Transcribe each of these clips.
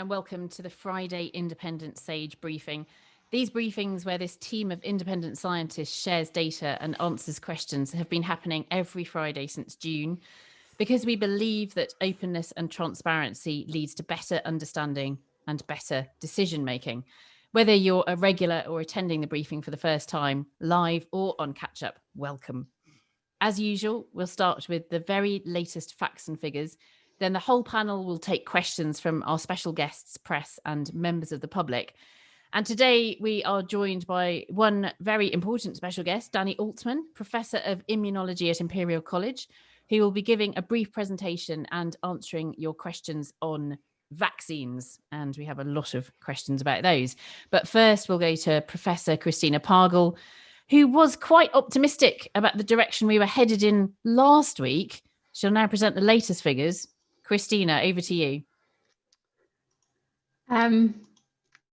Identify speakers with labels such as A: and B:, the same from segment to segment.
A: and welcome to the Friday Independent Sage briefing. These briefings, where this team of independent scientists shares data and answers questions, have been happening every Friday since June because we believe that openness and transparency leads to better understanding and better decision making. Whether you're a regular or attending the briefing for the first time, live or on catch up, welcome. As usual, we'll start with the very latest facts and figures. Then the whole panel will take questions from our special guests, press and members of the public. And today we are joined by one very important special guest, Danny Altman, Professor of Immunology at Imperial College, who will be giving a brief presentation and answering your questions on vaccines. And we have a lot of questions about those. But first we'll go to Professor Christina Pargle, who was quite optimistic about the direction we were headed in last week. She'll now present the latest figures. Christina, over to you.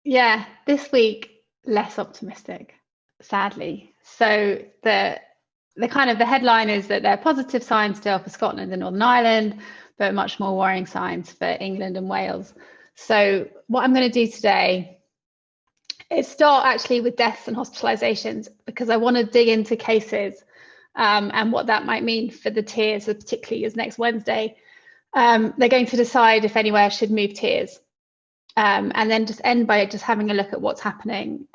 B: Yeah, this week, less optimistic, sadly. So the headline is that there are positive signs still for Scotland and Northern Ireland, but much more worrying signs for England and Wales. So what I'm going to do today is start actually with deaths and hospitalisations, because I want to dig into cases and what that might mean for the tiers, particularly as next Wednesday they're going to decide if anywhere should move tiers. And then just end by just having a look at what's happening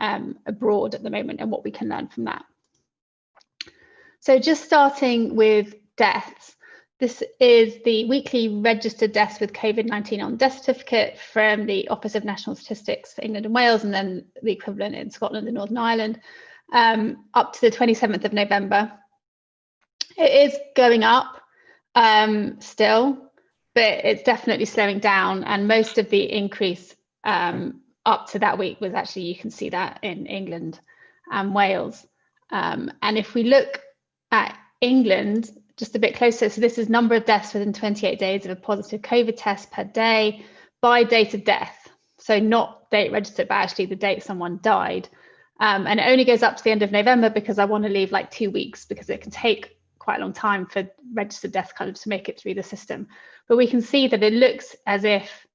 B: abroad at the moment and what we can learn from that. So just starting with deaths, this is the weekly registered deaths with COVID-19 on death certificate from the Office of National Statistics for England and Wales, and then the equivalent in Scotland and Northern Ireland, up to the 27th of November. It is going up still, but it's definitely slowing down, and most of the increase up to that week was actually, you can see that in England and Wales. And if we look at England just a bit closer, so this is number of deaths within 28 days of a positive COVID test per day by date of death. So not date registered, but actually the date someone died. And it only goes up to the end of November because I want to leave like 2 weeks, because it can take quite a long time for registered death kind of to make it through the system. But we can see that it looks as if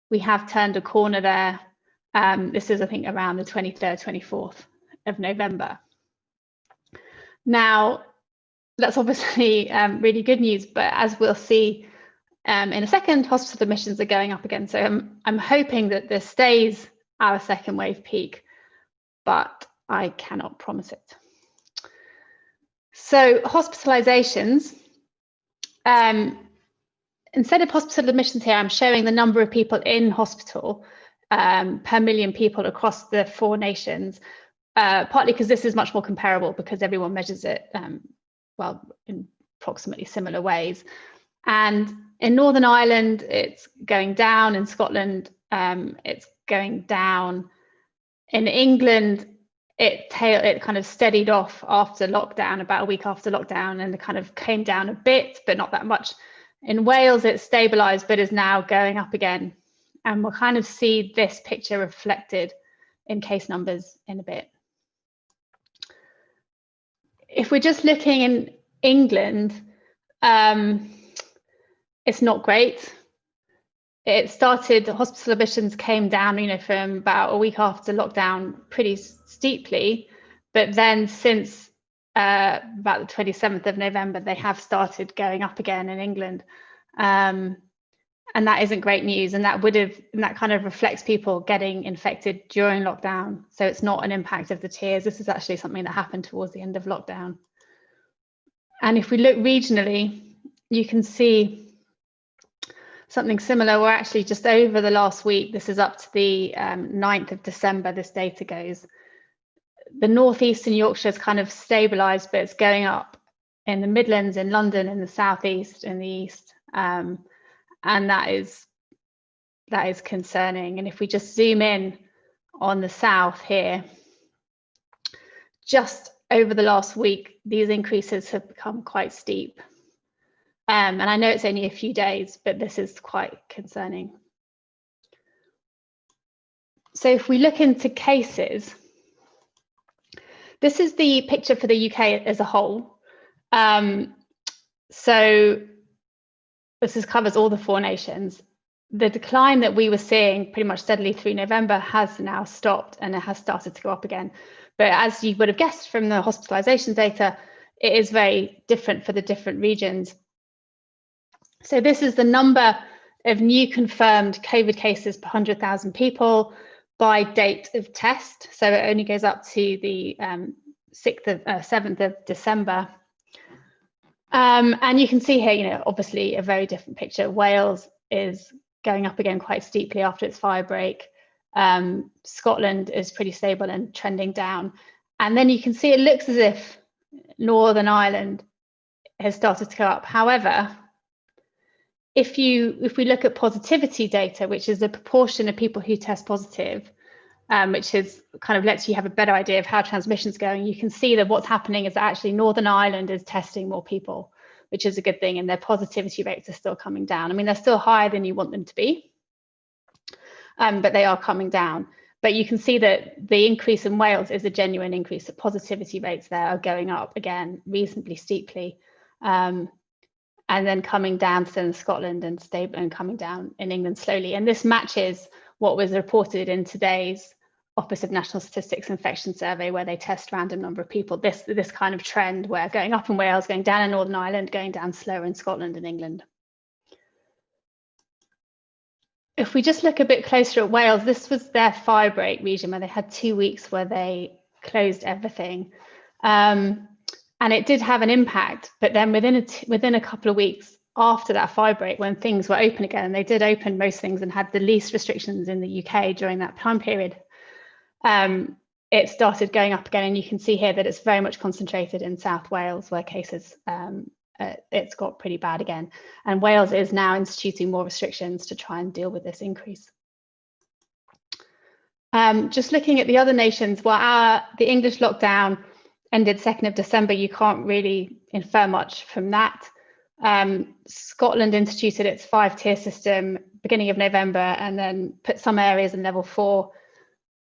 B: we have turned a corner there. This is, I think, around the 23rd, 24th of November. Now, that's obviously really good news, but as we'll see in a second, hospital admissions are going up again. So I'm hoping that this stays our second wave peak, but I cannot promise it. So hospitalizations, instead of hospital admissions here, I'm showing the number of people in hospital per million people across the 4 nations, partly because this is much more comparable because everyone measures it, well, in approximately similar ways. And in Northern Ireland, it's going down. In Scotland, it's going down. In England, it kind of steadied off after lockdown, about a week after lockdown, and it kind of came down a bit, but not that much. In Wales, it's stabilised, but is now going up again. And we'll kind of see this picture reflected in case numbers in a bit. If we're just looking in England, it's not great. It started, hospital admissions came down, from about a week after lockdown pretty steeply. But then since about the 27th of November, they have started going up again in England. And that isn't great news. And that kind of reflects people getting infected during lockdown. So it's not an impact of the tiers. This is actually something that happened towards the end of lockdown. And if we look regionally, you can see something similar. We're actually just over the last week. This is up to the 9th of December, this data goes. The Northeast and Yorkshire is kind of stabilised, but it's going up in the Midlands, in London, in the Southeast, in the East. And that is concerning. And if we just zoom in on the South here, just over the last week, these increases have become quite steep. And I know it's only a few days, but this is quite concerning. So if we look into cases, this is the picture for the UK as a whole. So this covers all the 4 nations. the decline that we were seeing pretty much steadily through November has now stopped, and it has started to go up again. But as you would have guessed from the hospitalization data, it is very different for the different regions. So this is the number of new confirmed COVID cases per 100,000 people by date of test. So it only goes up to the 7th of December. And you can see here, obviously a very different picture. Wales is going up again quite steeply after its fire break. Scotland is pretty stable and trending down. And then you can see it looks as if Northern Ireland has started to go up. However, if we look at positivity data, which is the proportion of people who test positive, which is kind of lets you have a better idea of how transmission's going, you can see that what's happening is that actually Northern Ireland is testing more people, which is a good thing, and their positivity rates are still coming down. I mean, they're still higher than you want them to be, but they are coming down. But you can see that the increase in Wales is a genuine increase. The positivity rates there are going up again reasonably steeply, and then coming down to Scotland and stable, and coming down in England slowly. And this matches what was reported in today's Office of National Statistics infection survey, where they test random number of people. This kind of trend where going up in Wales, going down in Northern Ireland, going down slower in Scotland and England. If we just look a bit closer at Wales, this was their fire break region where they had 2 weeks where they closed everything. And it did have an impact, but then within a couple of weeks after that fire break, when things were open again, and they did open most things and had the least restrictions in the UK during that time period, it started going up again. And you can see here that it's very much concentrated in South Wales, where cases, it's got pretty bad again. And Wales is now instituting more restrictions to try and deal with this increase. Just looking at the other nations, well, the English lockdown ended 2nd of December. You can't really infer much from that. Scotland instituted its 5-tier system beginning of November, and then put some areas in level 4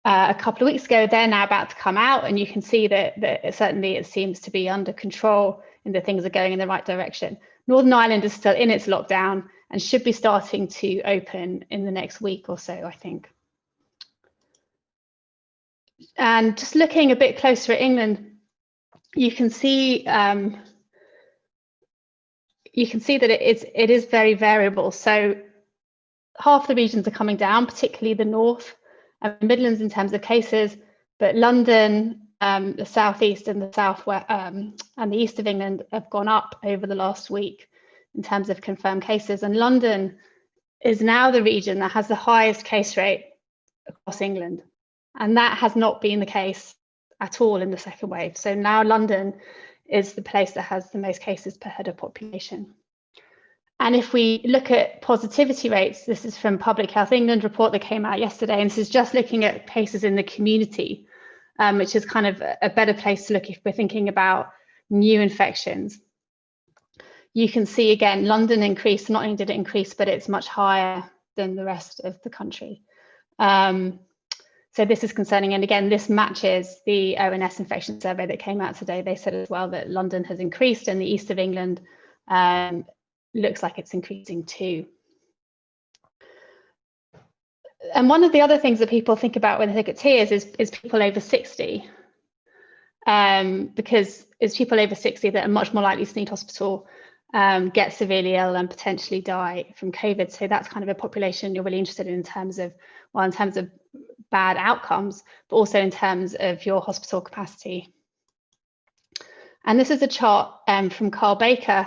B: a couple of weeks ago. They're now about to come out, and you can see that certainly it seems to be under control and that things are going in the right direction. Northern Ireland is still in its lockdown and should be starting to open in the next week or so, I think. And just looking a bit closer at England, you can see that it is very variable. So half the regions are coming down, particularly the North and Midlands in terms of cases, but London, the Southeast and the Southwest and the East of England have gone up over the last week in terms of confirmed cases. And London is now the region that has the highest case rate across England. And that has not been the case at all in the second wave. So now London is the place that has the most cases per head of population. And if we look at positivity rates, this is from Public Health England report that came out yesterday, and this is just looking at cases in the community, which is kind of a better place to look if we're thinking about new infections. You can see again, London increased. Not only did it increase, but it's much higher than the rest of the country. So this is concerning. And again, this matches the ONS infection survey that came out today. They said as well that London has increased, and the east of England looks like it's increasing too. And one of the other things that people think about when they look at tiers is people over 60, because it's people over 60 that are much more likely to need hospital, get severely ill and potentially die from COVID. So that's kind of a population you're really interested in terms of, well, in terms of bad outcomes, but also in terms of your hospital capacity. And this is a chart from Carl Baker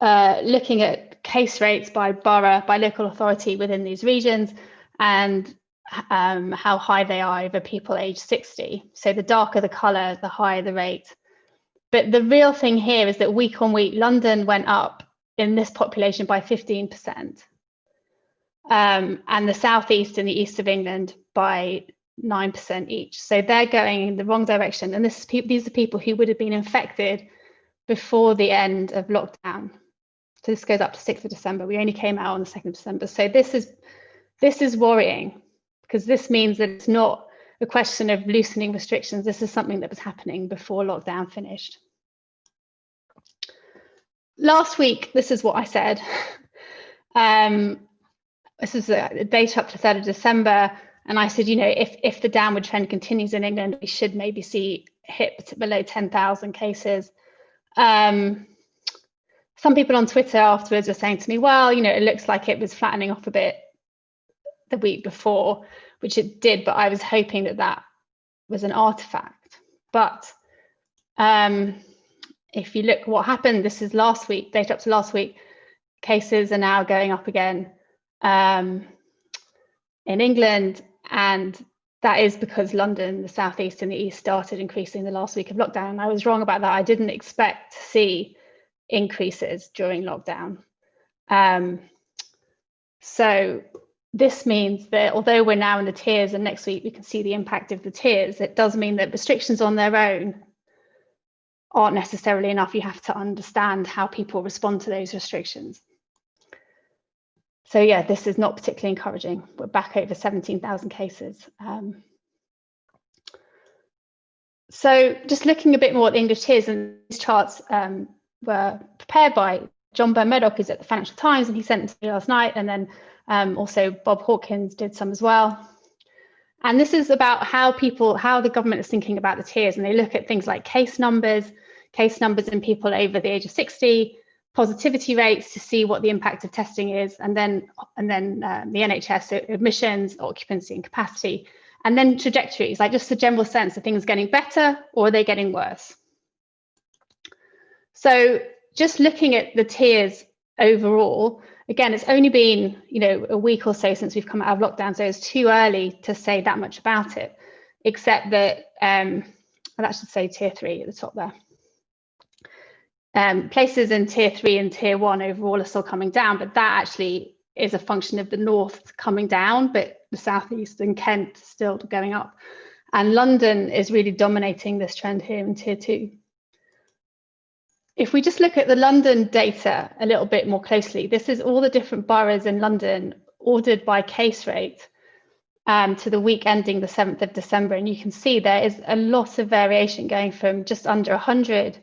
B: looking at case rates by borough, by local authority within these regions, and how high they are over people aged 60. So the darker the colour, the higher the rate. But the real thing here is that week on week, London went up in this population by 15%. And the southeast and the east of England by 9% each. So they're going in the wrong direction. And these are people who would have been infected before the end of lockdown. So this goes up to 6th of December. We only came out on the 2nd of December. So this is worrying, because this means that it's not a question of loosening restrictions. This is something that was happening before lockdown finished. Last week, this is what I said. this is the data up to 3rd of December. And I said, if the downward trend continues in England, we should maybe see hit below 10,000 cases. Some people on Twitter afterwards were saying to me, well, it looks like it was flattening off a bit the week before, which it did, but I was hoping that was an artifact. But if you look what happened, this is last week, data up to last week, cases are now going up again in England, and that is because London, the southeast and the east started increasing the last week of lockdown. I was wrong about that. I didn't expect to see increases during lockdown. So this means that although we're now in the tiers and next week we can see the impact of the tiers, it does mean that restrictions on their own aren't necessarily enough. You have to understand how people respond to those restrictions. So yeah, this is not particularly encouraging. We're back over 17,000 cases. So just looking a bit more at the English tiers, and these charts were prepared by John Byrne-Murdoch, who's at the Financial Times, and he sent them to me last night, and then also Bob Hawkins did some as well. And this is about how the government is thinking about the tiers, and they look at things like case numbers in people over the age of 60, positivity rates to see what the impact of testing is, and then the NHS, so admissions, occupancy and capacity, and then trajectories, like just the general sense of things getting better or are they getting worse. So just looking at the tiers overall, again, it's only been a week or so since we've come out of lockdown, so it's too early to say that much about it, except that that should say tier 3 at the top there. Places in tier 3 and tier 1 overall are still coming down, but that actually is a function of the north coming down, but the southeast and Kent still going up. And London is really dominating this trend here in tier 2. If we just look at the London data a little bit more closely, this is all the different boroughs in London ordered by case rate to the week ending the 7th of December. And you can see there is a lot of variation going from just under 100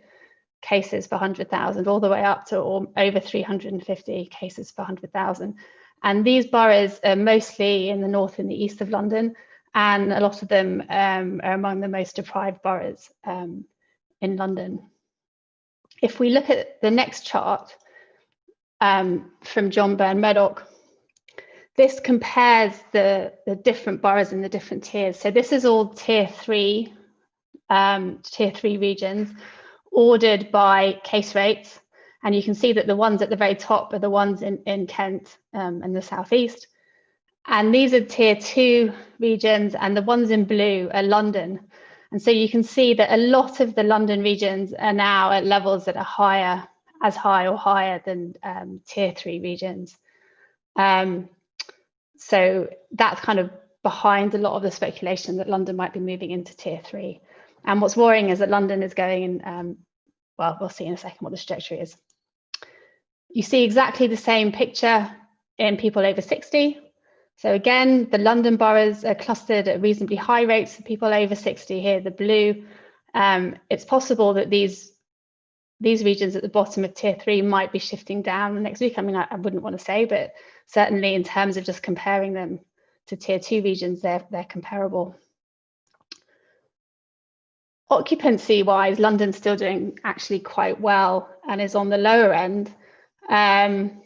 B: cases per 100,000 all the way up to over 350 cases per 100,000. And these boroughs are mostly in the north and the east of London, and a lot of them are among the most deprived boroughs in London. If we look at the next chart from John Byrne-Murdoch, this compares the different boroughs in the different tiers. So this is all tier 3 regions ordered by case rates. And you can see that the ones at the very top are the ones in Kent and the southeast. And these are tier 2 regions, and the ones in blue are London. And so you can see that a lot of the London regions are now at levels that are as high or higher than tier 3 regions. So that's kind of behind a lot of the speculation that London might be moving into tier 3. And what's worrying is that London is going in, well, we'll see in a second what the trajectory is. You see exactly the same picture in people over 60. So again, the London boroughs are clustered at reasonably high rates for people over 60 here, the blue. It's possible that these regions at the bottom of tier 3 might be shifting down next week. I mean, I wouldn't want to say, but certainly in terms of just comparing them to tier 2 regions, they're comparable. Occupancy wise, London's still doing actually quite well and is on the lower end. And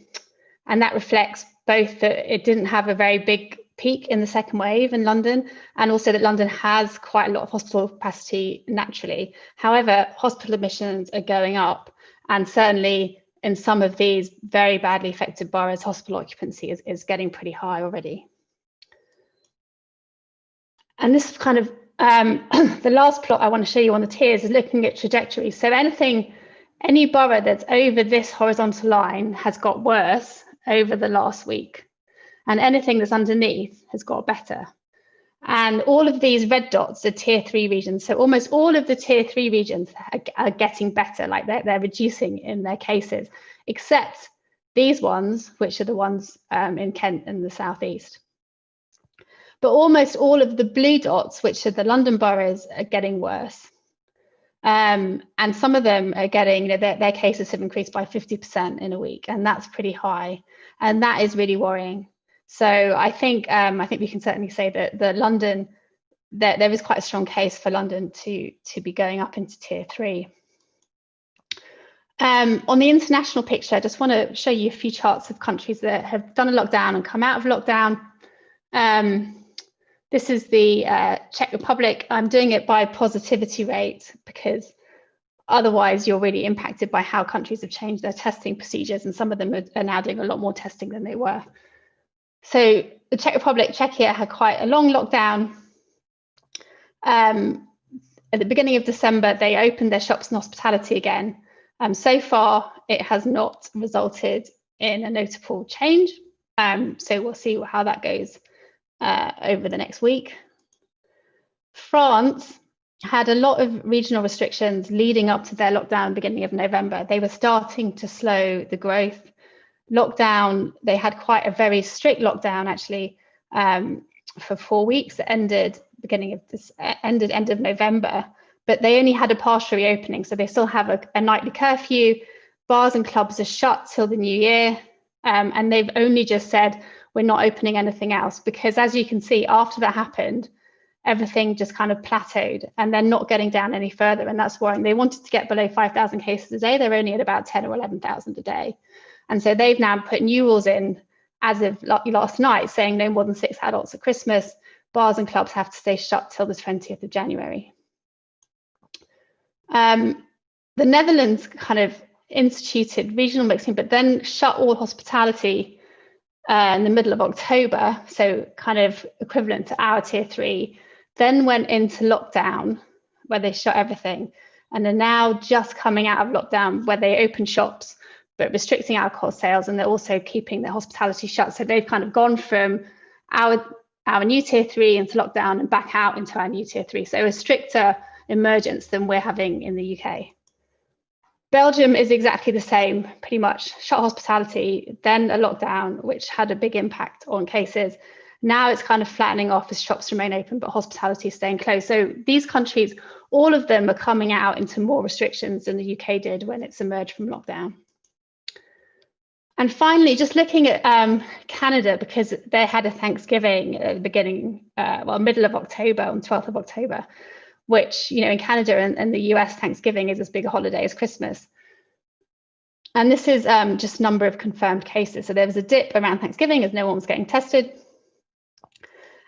B: that reflects both that it didn't have a very big peak in the second wave in London, and also that London has quite a lot of hospital capacity naturally. However, hospital admissions are going up, and certainly in some of these very badly affected boroughs, hospital occupancy is getting pretty high already. And this is kind of the last plot I want to show you on the tiers is looking at trajectory. So any borough that's over this horizontal line has got worse over the last week, and anything that's underneath has got better. And all of these red dots are tier 3 regions. So almost all of the tier 3 regions are getting better, like they're reducing in their cases, except these ones, which are the ones in Kent and the southeast. But almost all of the blue dots, which are the London boroughs, are getting worse. And some of them are getting, their cases have increased by 50% in a week, and that's pretty high. And that is really worrying. So I think we can certainly say that there is quite a strong case for London to be going up into tier 3. On the international picture, I just want to show you a few charts of countries that have done a lockdown and come out of lockdown. This is the Czech Republic. I'm doing it by positivity rate because otherwise you're really impacted by how countries have changed their testing procedures, and some of them are now doing a lot more testing than they were. So the Czech Republic, Czechia had quite a long lockdown. At the beginning of December, they opened their shops and hospitality again. So far, it has not resulted in a notable change. So we'll see how that goes over the next week. France had a lot of regional restrictions leading up to their lockdown beginning of November. They were starting to slow the growth. Lockdown, they had quite a very strict lockdown actually for 4 weeks. It ended end of November, but they only had a partial reopening. So they still have a nightly curfew. Bars and clubs are shut till the new year. And they've only just said, we're not opening anything else, because as you can see, after that happened, everything just kind of plateaued and they're not getting down any further. And that's worrying. They wanted to get below 5,000 cases a day. They're only at about 10 or 11,000 a day. And so they've now put new rules in as of last night, saying no more than 6 adults at Christmas. Bars and clubs have to stay shut till the 20th of January. The Netherlands kind of instituted regional mixing, but then shut all hospitality in the middle of October, so kind of equivalent to our tier 3, then went into lockdown where they shut everything, and are now just coming out of lockdown where they open shops but restricting alcohol sales, and they're also keeping their hospitality shut. So they've kind of gone from our new tier 3 into lockdown and back out into our new tier 3. So a stricter emergence than we're having in the UK. Belgium is exactly the same, pretty much shut hospitality, then a lockdown, which had a big impact on cases. Now it's kind of flattening off as shops remain open, but hospitality is staying closed. So these countries, all of them are coming out into more restrictions than the UK did when it's emerged from lockdown. And finally, just looking at Canada, because they had a Thanksgiving at the beginning, middle of October, on 12th of October, which, in Canada and the US, Thanksgiving is as big a holiday as Christmas. And this is just number of confirmed cases. So there was a dip around Thanksgiving as no one was getting tested.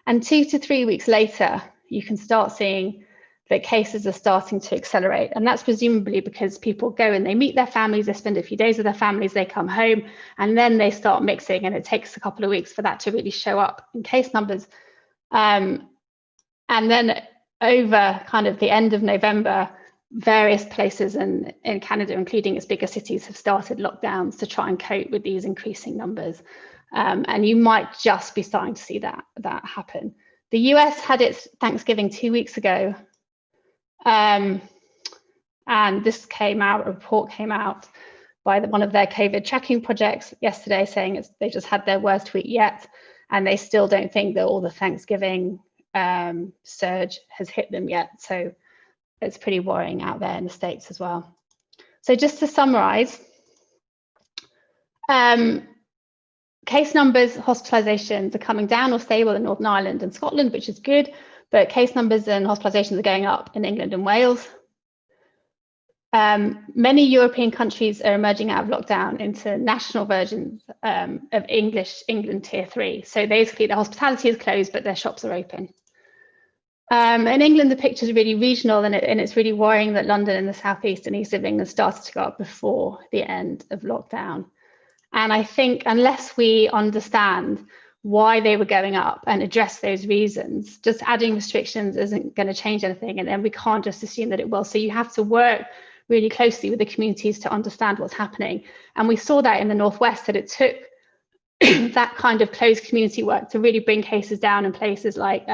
B: And 2 to 3 weeks later, you can start seeing that cases are starting to accelerate. And that's presumably because people go and they meet their families, they spend a few days with their families, they come home, and then they start mixing. And it takes a couple of weeks for that to really show up in case numbers. And then over kind of the end of November, various places in Canada, including its bigger cities, have started lockdowns to try and cope with these increasing numbers. And you might just be starting to see that happen. The US had its Thanksgiving 2 weeks ago. And this a report came out by one of their COVID tracking projects yesterday, saying they just had their worst week yet, and they still don't think that all the Thanksgiving surge has hit them yet. So it's pretty worrying out there in the States as well. So just to summarize, case numbers, hospitalizations are coming down or stable in Northern Ireland and Scotland, which is good, but case numbers and hospitalizations are going up in England and Wales. Many European countries are emerging out of lockdown into national versions of England tier 3. So basically the hospitality is closed, but their shops are open. In England, the picture is really regional, and it's really worrying that London and the southeast and east of England started to go up before the end of lockdown. And I think unless we understand why they were going up and address those reasons, just adding restrictions isn't going to change anything. And then we can't just assume that it will. So you have to work really closely with the communities to understand what's happening. And we saw that in the Northwest, that it took that kind of closed community work to really bring cases down in places like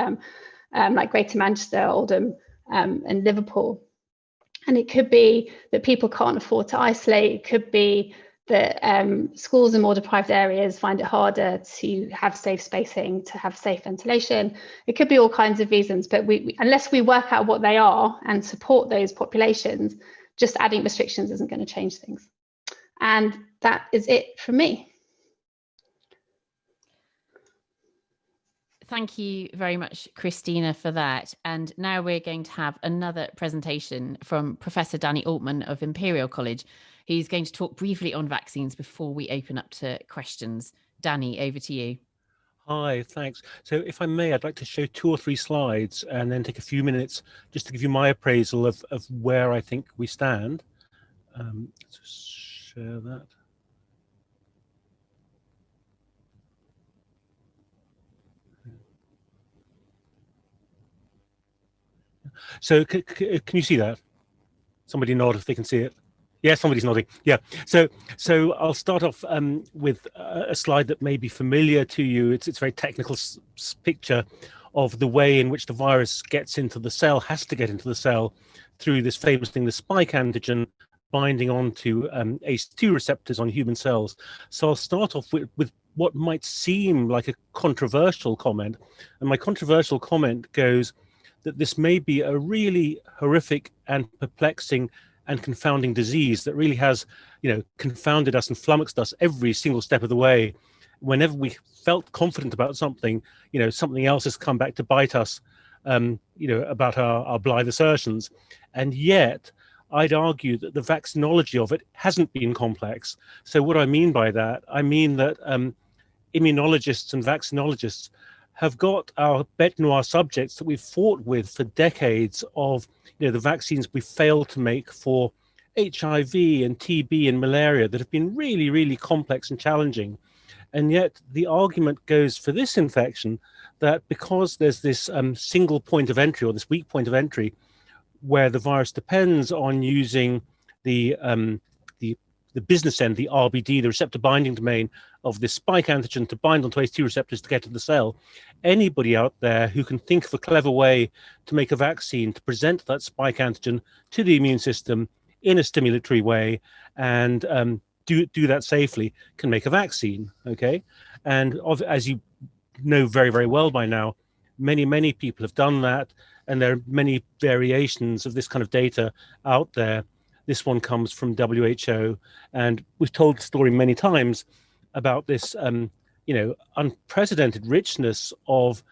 B: Greater Manchester, Oldham, and Liverpool. And it could be that people can't afford to isolate. It could be that schools in more deprived areas find it harder to have safe spacing, to have safe ventilation. It could be all kinds of reasons, but unless we work out what they are and support those populations, just adding restrictions isn't going to change things. And that is it from me.
A: Thank you very much, Christina, for that. And now we're going to have another presentation from Professor Danny Altman of Imperial College. He's going to talk briefly on vaccines before we open up to questions. Danny, over to you.
C: Hi, thanks. So if I may, I'd like to show 2 or 3 slides and then take a few minutes just to give you my appraisal of where I think we stand. Just share that. So can you see that? Somebody nod if they can see it. Yeah, somebody's nodding. Yeah. So I'll start off with a slide that may be familiar to you. It's a very technical picture of the way in which the virus gets into the cell, has to get into the cell through this famous thing, the spike antigen binding onto ACE2 receptors on human cells. So I'll start off with what might seem like a controversial comment. And my controversial comment goes that this may be a really horrific and perplexing and confounding disease that really has, confounded us and flummoxed us every single step of the way. Whenever we felt confident about something, something else has come back to bite us, about our blithe assertions. And yet, I'd argue that the vaccinology of it hasn't been complex. So what I mean by that, I mean that immunologists and vaccinologists have got our bête noire subjects that we've fought with for decades of, the vaccines we failed to make for HIV and TB and malaria that have been really, really complex and challenging. And yet the argument goes for this infection that because there's this single point of entry, or this weak point of entry, where the virus depends on using the business end, the RBD, the receptor binding domain of this spike antigen to bind onto ACE2 receptors to get to the cell. Anybody out there who can think of a clever way to make a vaccine to present that spike antigen to the immune system in a stimulatory way and do that safely can make a vaccine, okay? And as you know very, very well by now, many people have done that, and there are many variations of this kind of data out there. This one comes from WHO, and we've told the story many times about this, unprecedented richness of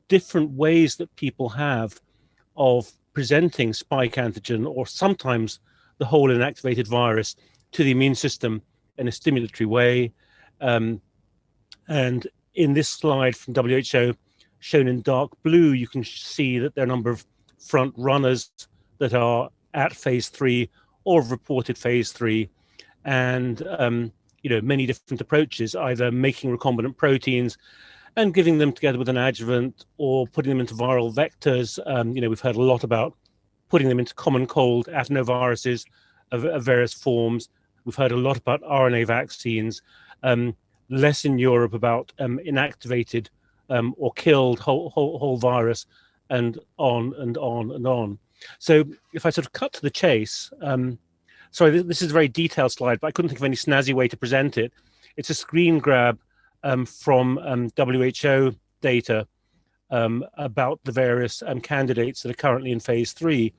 C: different ways that people have of presenting spike antigen, or sometimes the whole inactivated virus, to the immune system in a stimulatory way. And in this slide from WHO, shown in dark blue, you can see that there are a number of front runners that are at phase 3 or have reported phase 3, and many different approaches, either making recombinant proteins and giving them together with an adjuvant, or putting them into viral vectors. We've heard a lot about putting them into common cold adenoviruses of various forms. We've heard a lot about RNA vaccines, less in Europe about inactivated or killed whole virus, and on and on and on. So if I sort of cut to the chase, sorry, this is a very detailed slide, but I couldn't think of any snazzy way to present it. It's a screen grab from WHO data about the various candidates that are currently in phase 3.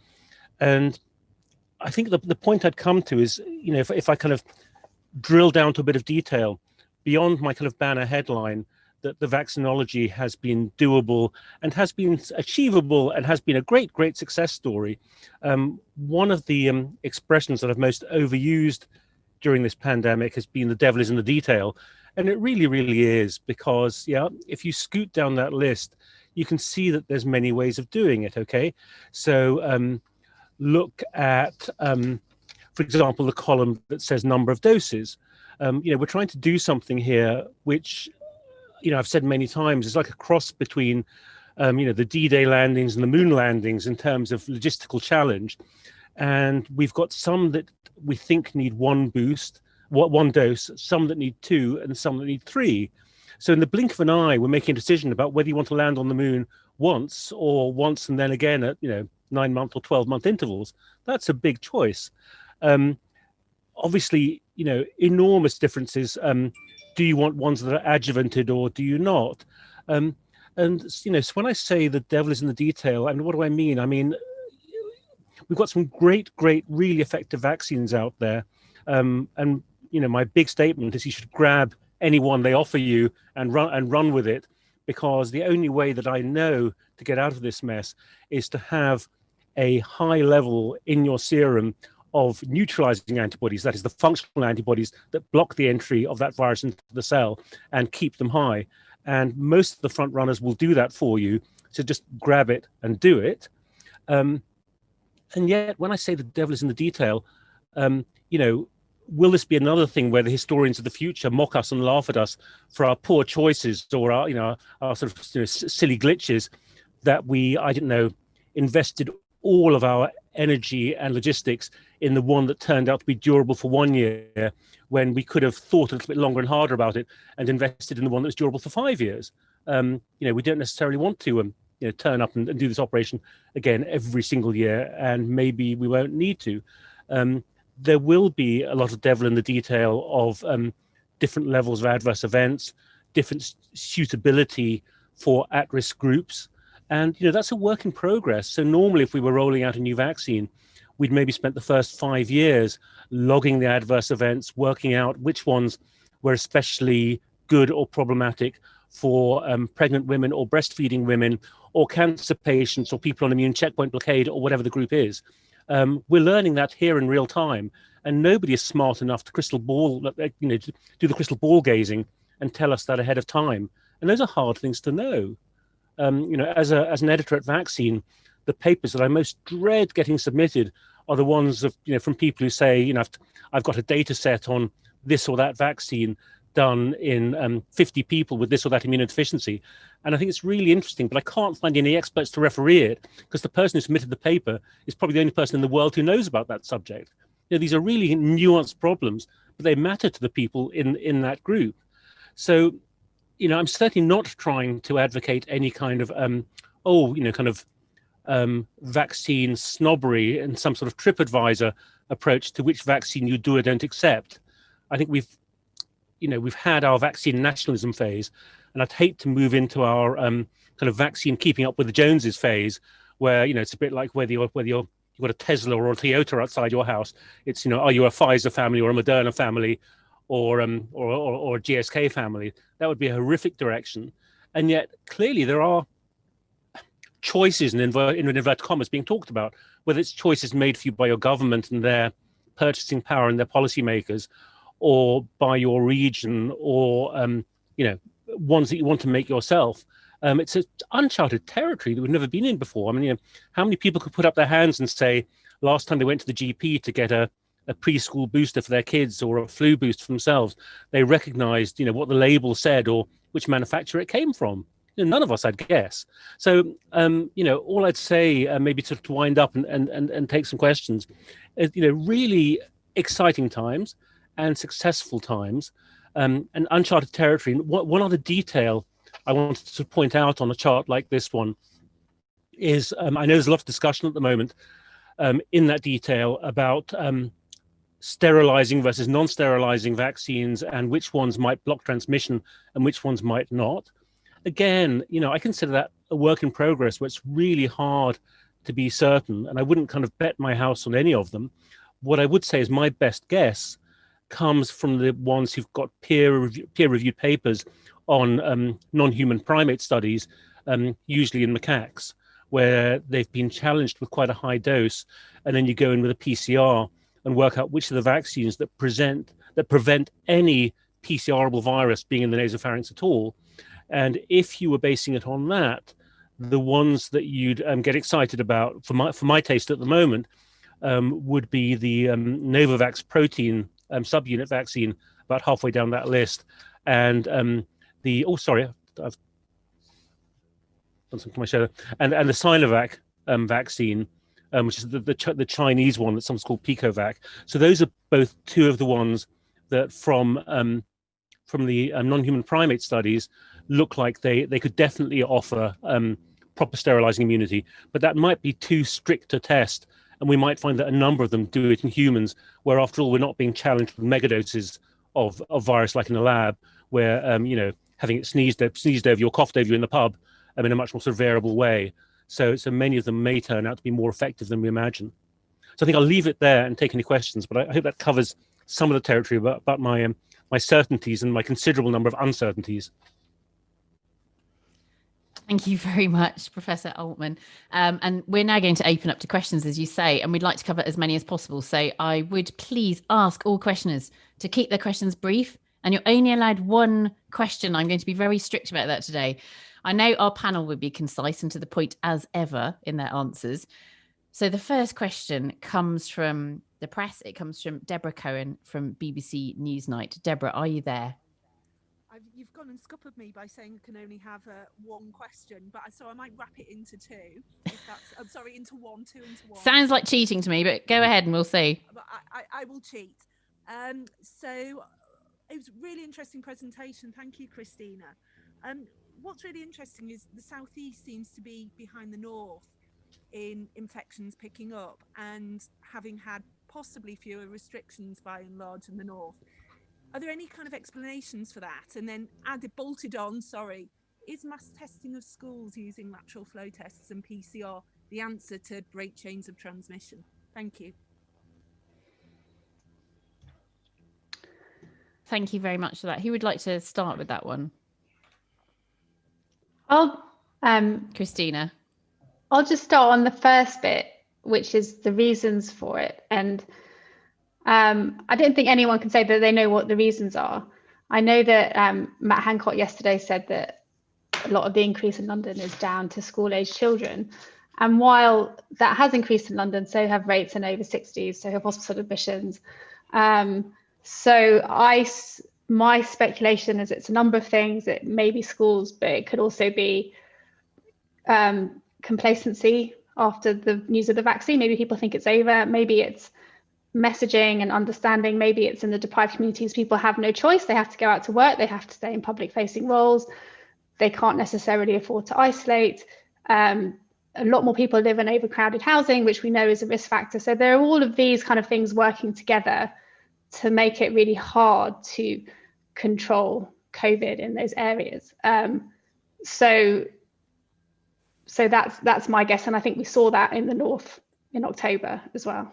C: And I think the point I'd come to is, if I kind of drill down to a bit of detail beyond my kind of banner headline, that the vaccinology has been doable and has been achievable and has been a great success story. One of the expressions that I've most overused during this pandemic has been the devil is in the detail. And it really is, because, if you scoot down that list, you can see that there's many ways of doing it, okay? So look at, for example, the column that says number of doses. We're trying to do something here which, I've said many times, is like a cross between, the D-Day landings and the moon landings in terms of logistical challenge. And we've got some that we think need one dose, some that need 2, and some that need 3. So in the blink of an eye, we're making a decision about whether you want to land on the moon once and then again at, 9-month or 12-month intervals. That's a big choice. Obviously, enormous differences. Do you want ones that are adjuvanted or do you not? So when I say the devil is in the detail, what do I mean? I mean, we've got some great, really effective vaccines out there. My big statement is you should grab any one they offer you and run with it. because the only way that I know to get out of this mess is to have a high level in your serum of neutralizing antibodies, that is the functional antibodies that block the entry of that virus into the cell and keep them high. And most of the front runners will do that for you. So just grab it and do it. And yet, when I say the devil is in the detail, will this be another thing where the historians of the future mock us and laugh at us for our poor choices or our sort of silly glitches that we, invested all of our energy and logistics in the one that turned out to be durable for 1 year, when we could have thought a little bit longer and harder about it and invested in the one that was durable for 5 years. We don't necessarily want to turn up and do this operation again every single year, and maybe we won't need to. There will be a lot of devil in the detail of different levels of adverse events, different suitability for at-risk groups. And, that's a work in progress. So normally if we were rolling out a new vaccine, we'd maybe spent the first 5 years logging the adverse events, working out which ones were especially good or problematic for pregnant women or breastfeeding women or cancer patients or people on immune checkpoint blockade or whatever the group is. We're learning that here in real time, and nobody is smart enough to do the crystal ball gazing and tell us that ahead of time. And those are hard things to know. As an editor at Vaccine, the papers that I most dread getting submitted are the ones of from people who say, I've got a data set on this or that vaccine done in 50 people with this or that immunodeficiency. And I think it's really interesting, but I can't find any experts to referee it because the person who submitted the paper is probably the only person in the world who knows about that subject. These are really nuanced problems, but they matter to the people in that group. So, I'm certainly not trying to advocate any kind of, vaccine snobbery and some sort of TripAdvisor approach to which vaccine you do or don't accept. I think we've had our vaccine nationalism phase, and I'd hate to move into our kind of vaccine keeping up with the Joneses phase, where it's a bit like whether you've got a Tesla or a Toyota outside your house. It's are you a Pfizer family or a Moderna family, or a GSK family? That would be a horrific direction. And yet clearly there are choices in inverted commas being talked about, whether it's choices made for you by your government and their purchasing power and their policymakers, or by your region, or ones that you want to make yourself. It's an uncharted territory that we've never been in before. How many people could put up their hands and say last time they went to the GP to get a preschool booster for their kids or a flu boost for themselves, they recognized what the label said or which manufacturer it came from? None of us, I'd guess. So all I'd say, maybe to wind up and take some questions, is really exciting times and successful times, and uncharted territory. One other detail I wanted to point out on a chart like this one is, I know there's a lot of discussion at the moment in that detail about sterilizing versus non-sterilizing vaccines and which ones might block transmission and which ones might not. Again, I consider that a work in progress where it's really hard to be certain, and I wouldn't kind of bet my house on any of them. What I would say is my best guess comes from the ones who've got peer-reviewed papers on non-human primate studies, usually in macaques, where they've been challenged with quite a high dose, and then you go in with a PCR and work out which of the vaccines that prevent any PCRable virus being in the nasopharynx at all. And if you were basing it on that, the ones that you'd get excited about, for my taste at the moment, would be the Novavax protein subunit vaccine, about halfway down that list, and I've done something to my shoulder, and the Sinovac vaccine, which is the Chinese one that someone's called Picovac. So those are both two of the ones that from the non-human primate studies look like they could definitely offer proper sterilizing immunity, but that might be too strict a test, and we might find that a number of them do it in humans, where after all we're not being challenged with megadoses of virus like in a lab, where having it sneezed over you or coughed over you in the pub in a much more sort of variable way. So many of them may turn out to be more effective than we imagine. So I think I'll leave it there and take any questions, but I hope that covers some of the territory about my certainties and my considerable number of uncertainties.
A: Thank you very much, Professor Altman. And we're now going to open up to questions, as you say, and we'd like to cover as many as possible. So I would please ask all questioners to keep their questions brief, and you're only allowed one question. I'm going to be very strict about that today. I know our panel would be concise and to the point as ever in their answers. So the first question comes from the press. It comes from Deborah Cohen from BBC Newsnight. Deborah, are you there?
D: You've gone and scuppered me by saying I can only have one question, so I might wrap it into two. If that's, I'm sorry, into one, two into one.
A: Sounds like cheating to me, but go ahead and we'll see.
D: But I will cheat. So it was a really interesting presentation. Thank you, Christina. What's really interesting is the southeast seems to be behind the north in infections picking up and having had possibly fewer restrictions by and large in the north. Are there any kind of explanations for that? And then bolted on, is mass testing of schools using lateral flow tests and PCR the answer to break chains of transmission? Thank you.
A: Thank you very much for that. Who would like to start with that one?
B: Christina. I'll just start on the first bit, which is the reasons for it. And I don't think anyone can say that they know what the reasons are. I know that Matt Hancock yesterday said that a lot of the increase in London is down to school-aged children. And while that has increased in London, so have rates in over 60s, so have hospital admissions. My speculation is it's a number of things. It may be schools, but it could also be complacency after the news of the vaccine. Maybe people think it's over. Maybe it's messaging and understanding. Maybe it's in the deprived communities. People have no choice. They have to go out to work. They have to stay in public facing roles. They can't necessarily afford to isolate. A lot more people live in overcrowded housing, which we know is a risk factor. So there are all of these kind of things working together to make it really hard to control COVID in those areas. So that's my guess. And I think we saw that in the north in October as well.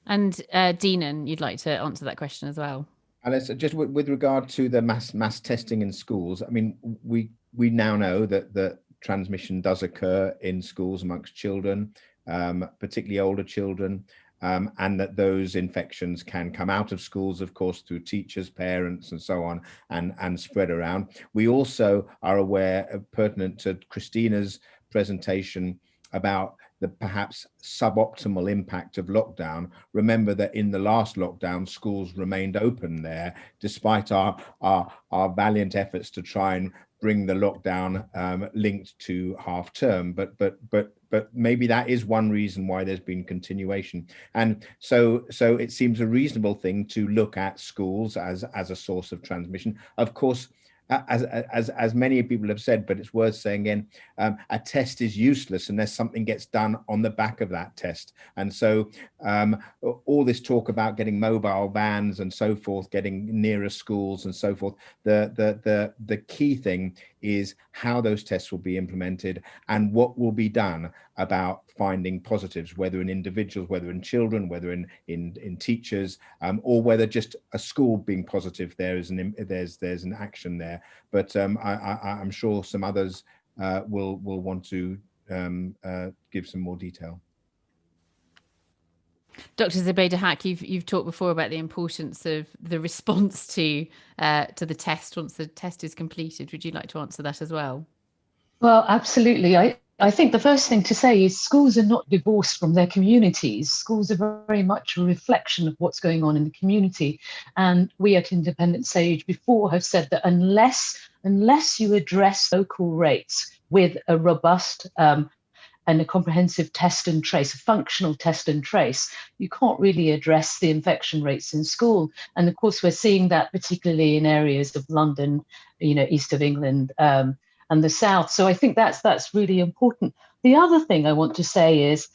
A: And Deenan, you'd like to answer that question as well?
E: Alice, just with regard to the mass testing in schools, I mean, we now know that transmission does occur in schools amongst children, particularly older children, and that those infections can come out of schools, of course, through teachers, parents, and so on, and spread around. We also are aware, pertinent to Christina's presentation, about the perhaps suboptimal impact of lockdown. Remember that in the last lockdown, schools remained open there, despite our valiant efforts to try and bring the lockdown linked to half term. But maybe that is one reason why there's been continuation. And so it seems a reasonable thing to look at schools as a source of transmission. Of course, as many people have said, but it's worth saying again, a test is useless unless something gets done on the back of that test. And so all this talk about getting mobile vans and so forth, getting nearer schools and so forth, the key thing is how those tests will be implemented and what will be done about finding positives, whether in individuals, whether in children, whether in teachers, or whether just a school being positive. There's an action there, but I'm sure some others will want to give some more detail.
A: Dr. Zubaida Haque, you've talked before about the importance of the response to the test once the test is completed. Would you like to answer that as well?
F: Well, absolutely. I think the first thing to say is schools are not divorced from their communities. Schools are very much a reflection of what's going on in the community. And we at Independent Sage before have said that unless you address local rates with a robust and a comprehensive test and trace, a functional test and trace, you can't really address the infection rates in school. And of course, we're seeing that particularly in areas of London, east of England, and the south. So I think that's really important. The other thing I want to say is,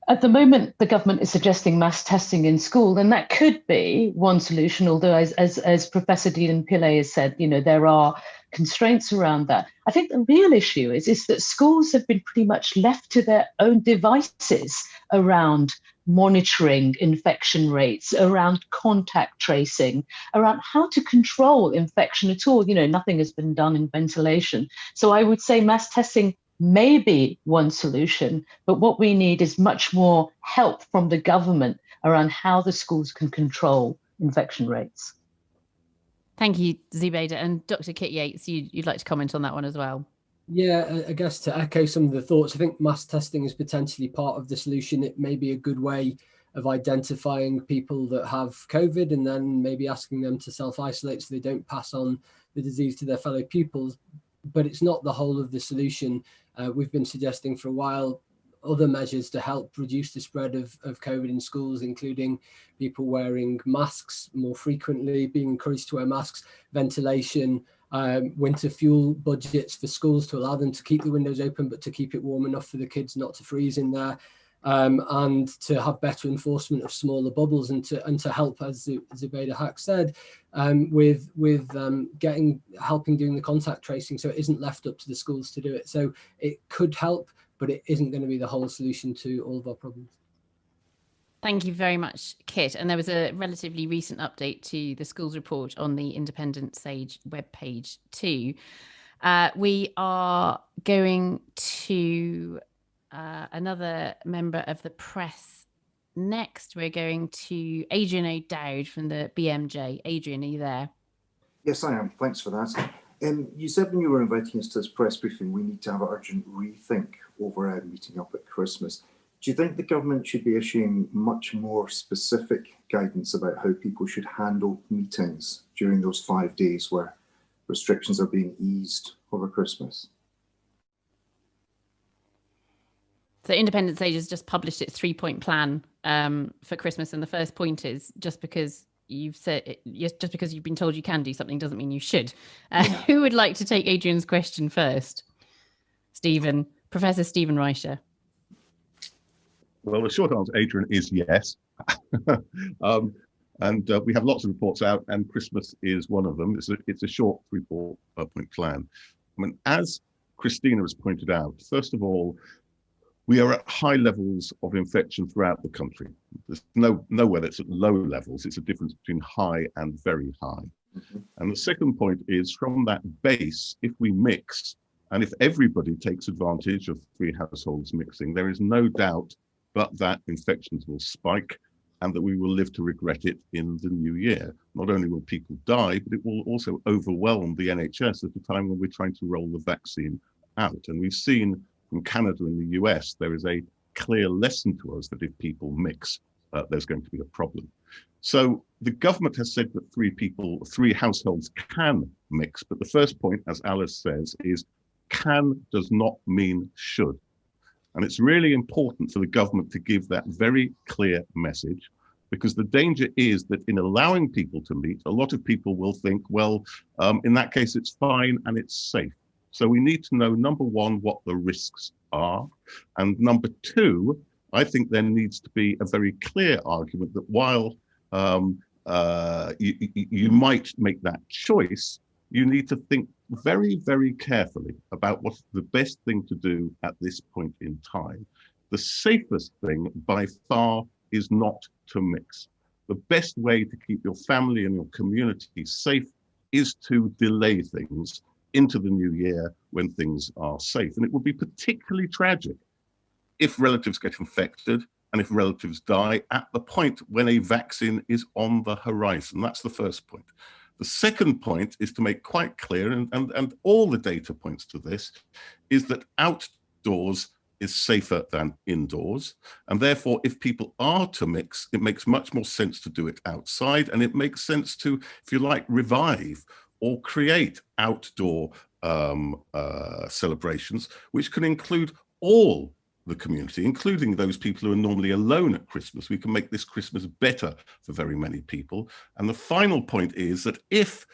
F: at the moment, the government is suggesting mass testing in school, and that could be one solution, although as Professor Deenan Pillay has said, there are constraints around that. I think the real issue is that schools have been pretty much left to their own devices around monitoring infection rates, around contact tracing, around how to control infection at all. Nothing has been done in ventilation. So I would say mass testing may be one solution, but what we need is much more help from the government around how the schools can control infection rates.
A: Thank you, Zubaida. And Dr. Kit Yates, you'd like to comment on that one as well?
G: Yeah, I guess to echo some of the thoughts, I think mass testing is potentially part of the solution. It may be a good way of identifying people that have COVID and then maybe asking them to self-isolate so they don't pass on the disease to their fellow pupils. But it's not the whole of the solution. We've been suggesting for a while other measures to help reduce the spread of COVID in schools, including people wearing masks more frequently, being encouraged to wear masks, ventilation, winter fuel budgets for schools to allow them to keep the windows open, but to keep it warm enough for the kids not to freeze in there, and to have better enforcement of smaller bubbles, and to help, as Zubaida Haq said, with helping doing the contact tracing, so it isn't left up to the schools to do it. So it could help, but it isn't going to be the whole solution to all of our problems.
A: Thank you very much, Kit. And there was a relatively recent update to the schools report on the Independent Sage webpage too. We are going to another member of the press next. We're going to Adrian O'Dowd from the BMJ. Adrian, are you there?
H: Yes, I am. Thanks for that. You said when you were inviting us to this press briefing, we need to have an urgent rethink over meeting up at Christmas. Do you think the government should be issuing much more specific guidance about how people should handle meetings during those 5 days where restrictions are being eased over Christmas?
A: So Independent Sage has just published its 3-point plan for Christmas, and the first point is just because you've been told you can do something doesn't mean you should. Who would like to take Adrian's question first? Professor Stephen Reischer.
I: Well, the short answer, Adrian, is yes. And we have lots of reports out, and Christmas is one of them. It's a short 3-point plan. I mean, as Christina has pointed out, first of all, we are at high levels of infection throughout the country. There's nowhere that's at low levels. It's a difference between high and very high. Mm-hmm. And the second point is, from that base, if we mix, and if everybody takes advantage of 3 households mixing, there is no doubt but that infections will spike and that we will live to regret it in the new year. Not only will people die, but it will also overwhelm the NHS at a time when we're trying to roll the vaccine out. And we've seen from Canada and the US, there is a clear lesson to us that if people mix, there's going to be a problem. So the government has said that 3 households can mix, but the first point, as Alice says, is can does not mean should. And it's really important for the government to give that very clear message, because the danger is that in allowing people to meet, a lot of people will think, well, in that case, it's fine and it's safe. So we need to know, number one, what the risks are. And number two, I think there needs to be a very clear argument that while you might make that choice, you need to think very, very carefully about what's the best thing to do at this point in time. The safest thing by far is not to mix. The best way to keep your family and your community safe is to delay things into the new year when things are safe. And it would be particularly tragic if relatives get infected and if relatives die at the point when a vaccine is on the horizon. That's the first point. The second point is to make quite clear, and all the data points to this, is that outdoors is safer than indoors. And therefore, if people are to mix, it makes much more sense to do it outside. And it makes sense to, if you like, revive or create outdoor celebrations, which can include all the community, including those people who are normally alone at Christmas. We can make this Christmas better for very many people. And the final point is that if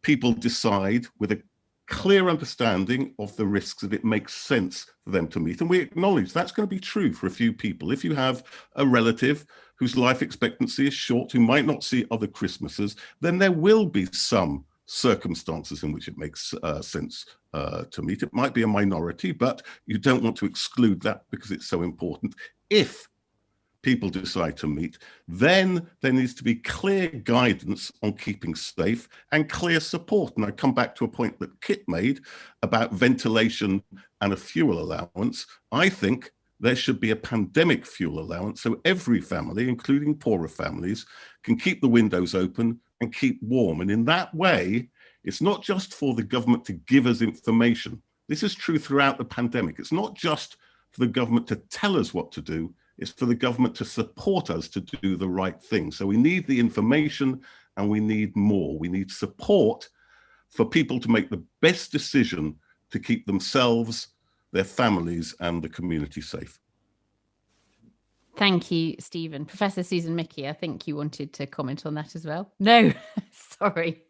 I: people decide with a clear understanding of the risks that it makes sense for them to meet, and we acknowledge that's going to be true for a few people. If you have a relative whose life expectancy is short, who might not see other Christmases, then there will be some circumstances in which it makes sense to meet. It might be a minority, but you don't want to exclude that because it's so important. If people decide to meet, then there needs to be clear guidance on keeping safe and clear support. And I come back to a point that Kit made about ventilation and a fuel allowance. I think there should be a pandemic fuel allowance so every family, including poorer families, can keep the windows open and keep warm. And in that way, it's not just for the government to give us information. This is true throughout the pandemic. It's not just for the government to tell us what to do, it's for the government to support us to do the right thing. So we need the information and we need more. We need support for people to make the best decision to keep themselves, their families and the community safe.
A: Thank you, Stephen. Professor Susan Michie, I think you wanted to comment on that as well. No, sorry.